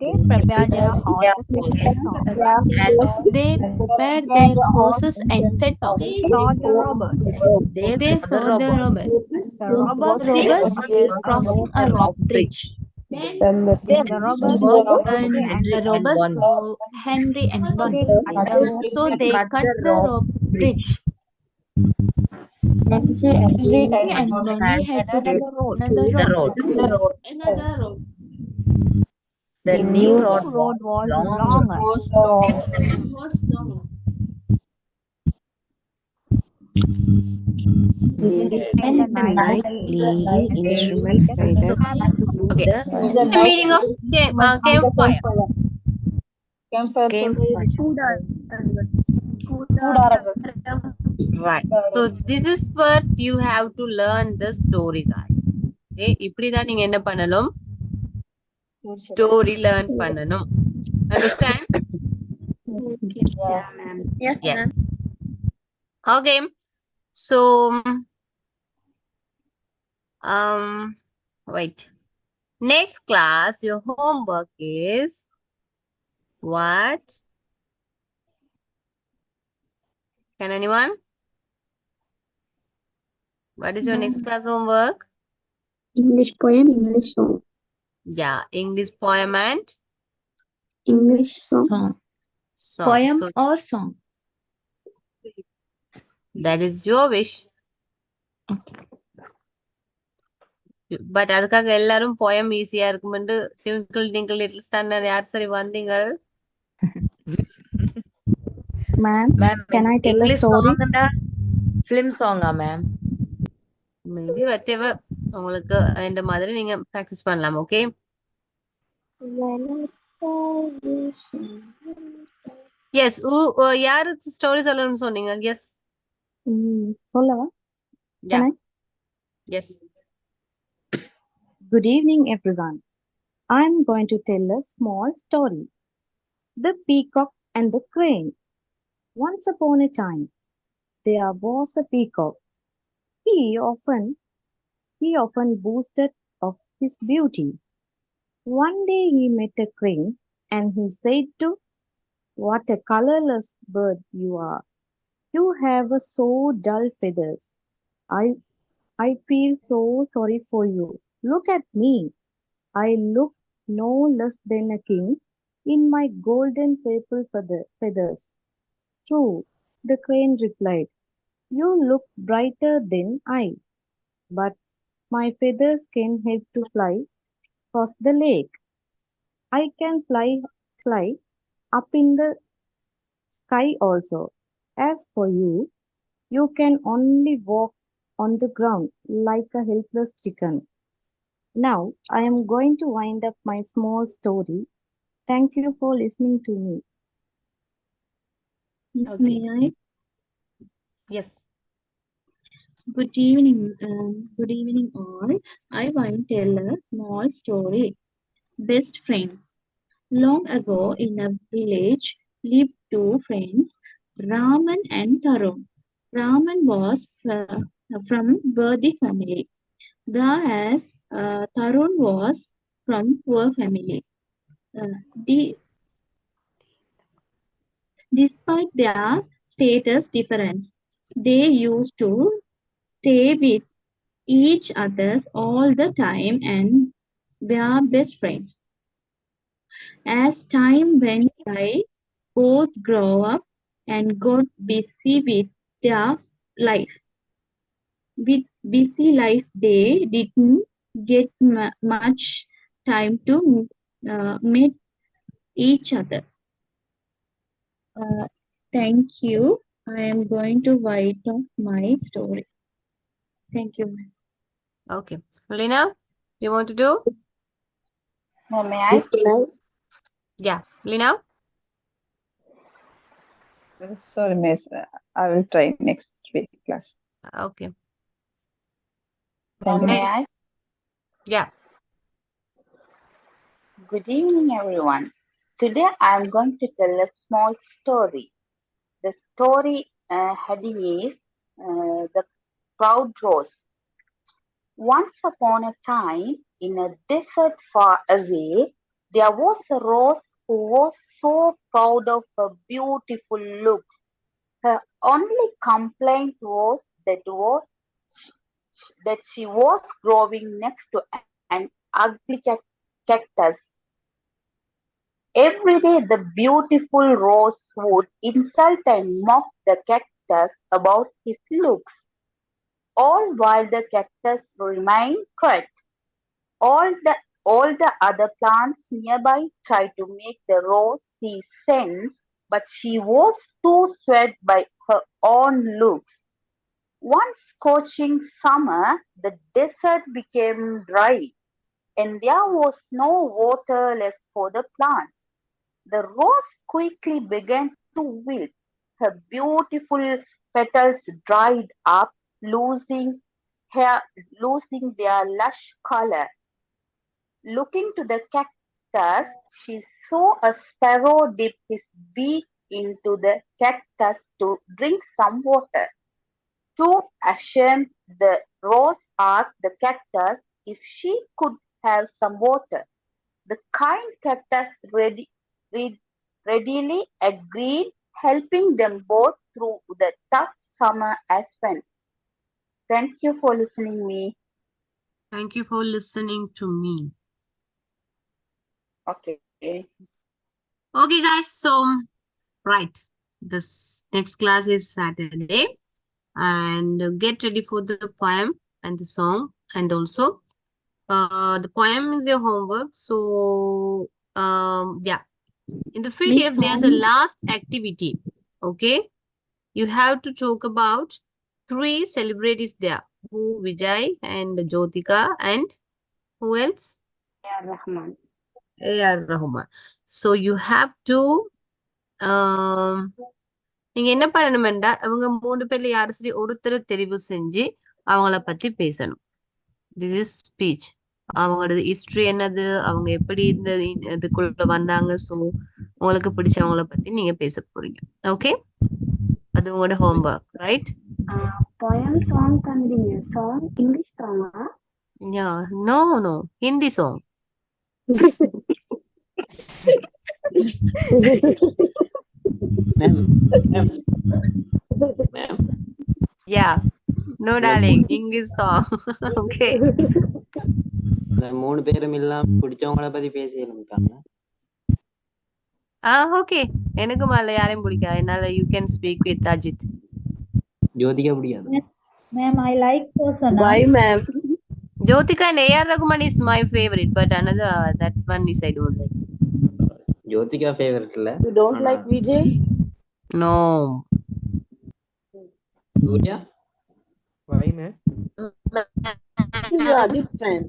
They prepared their horses and set off. They saw the robbers. The robbers were crossing a rock bridge. Then the robbers saw Henry and Bonnie. So they cut the rope bridge. Henry and Bonnie had to take another road. The new road was longer. They spent the night playing instruments by the What's the meaning of campfire? Right. So this is what you have to learn the story, guys. Okay, இப்படிதான் நீங்க என்ன பண்ணணும்? Story learn பண்ணணும். Understand? Yes, ma'am. Yes. Okay. So, wait. Next class, your homework is what? Can anyone? What is your next class homework? English poem, English song. Yeah, English poem and English song. song. Poem So or song. that is your wish. But அதுக்காக எல்லாரும் poem ஈஸியா இருக்குமென்று twinkle டிங்கிள் little star யார் சரி வந்தீங்க Ma'am, Ma'am, can I tell a English story? song film song ma'am. Maybe whatever உங்களுக்கு இந்த மாதிரி நீங்க பிராக்டிஸ் பண்ணலாம் ஓகே எஸ் யாரு ஸ்டோரி சொல்லணும்னு சொன்னீங்க எஸ் சொல்லவா? Yeah Can I? Yes Good evening, everyone. I'm going to tell a small story. The Peacock and the Crane. Once upon a time, there was a peacock. He often boasted of his beauty. One day he met a crane and he said to, "What a colorless bird you are. You have so dull feathers. I feel so sorry for you. Look at me. I look no less than a king in my golden purple feathers." "True," the crane replied. "You look brighter than I, but my feathers can help to fly across the lake. I can fly up in the sky also. As for you, you can only walk on the ground like a helpless chicken." Now, I am going to wind up my small story. Thank you for listening to me. Yes, Okay. may I? Yes. Good evening all. I want to tell a small story. Best friends. Long ago in a village lived two friends, Raman and Tarun. Raman was from worthy family, whereas Tarun was from poor family. Uh, de- Despite their status difference, they used to stay with each other all the time and were best friends. As time went by, both grew up and got busy with their life. With busy life, they didn't get much time to meet each other. Thank you. I am going to write off my story. Thank you, miss. Okay. Lina, you want to do? May I? Miss, can I? Yeah. Lina? Sorry, miss. I will try next week class. Okay. Thank you, May miss. I? Yeah. Good evening, everyone. Today I am going to tell a small story. The story heading is The Proud Rose. Once upon a time, in a desert far away, there was a rose who was so proud of her beautiful looks. Her only complaint that she was growing next to an ugly cactus. Every day the beautiful rose would insult and mock the cactus about his looks, all while the cactus remained quiet. All the all the other plants nearby tried to make the rose see sense, but she was too swayed by her own looks. One scorching summer, the desert became dry, and there was no water left for the plants. The rose quickly began to wilt. Her beautiful petals dried up, losing hair, losing their lush color. Looking to the cactus, she saw a sparrow dip his beak into the cactus to drink some water. Too ashamed, the rose asked the cactus if she could have some water. The kind cactus readily agreed, helping them both through the tough summer as friends. Thank you for listening me. Thank you for listening to me. Okay. Okay, guys. So, right. This next class is Saturday. And get ready for the poem and the song. And also, the poem is your homework. So, yeah. In the Miss PDF, there's a Song. last activity. Okay. You have to talk about 3 celebrities there. Who, Vijay and Jyotika and who else? Rahman. A.R. Rahman. So you have to நீங்க என்ன பண்ணணும்டா அவங்க 3 பேர்ல யாரு சரி ஒருத்தரை தெரிவு செஞ்சு அவங்கள பத்தி பேசணும். This is speech. அவங்களோட ஹிஸ்டரி என்னது, அவங்க எப்படி இந்த இதுக்குள்ள வந்தாங்க. ஸோ உங்களுக்கு பிடிச்சவங்கள பத்தி நீங்க பேச போறீங்க. ஓகே, அது உங்களோட ஹோம்ஒர்க், ரைட்? Poem song தந்தீங்க. Song English song no Hindi song. Yeah, no darling, English song. Okay. இந்த 3 பேரும் இல்லாம பிடிச்சவங்கள பத்தி பேசிடலாம். ஓகே, எனக்கு மேல யாரையும் பிடிக்காது. என்னால you can speak with Ajith. Jyothika பிடிக்காது. Ma'am, I like Hosanna. Why, ma'am? Jyotika and A.R. Rahman is my favorite, but another that one is I don't like. Jyothika favourite இல்ல. You don't like Vijay? No. Suriya? Why, ma'am? You are Ajit fan.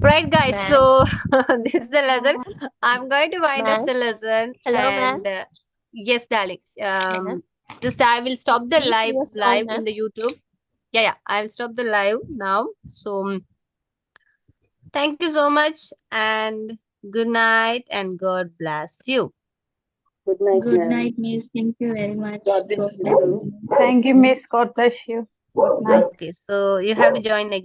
Right, guys. So this is the lesson. I'm going to wind up the lesson. Hello, and yes, darling. Just I will stop the Please live your song, in the YouTube. Yeah. I will stop the live now. So thank you so much and good night and God bless you. Good night, Good ma'am. night, Miss. Thank you very much. God bless God you bless too. you. Thank you, Miss. God bless you. Good night. Okay, so you have to join again.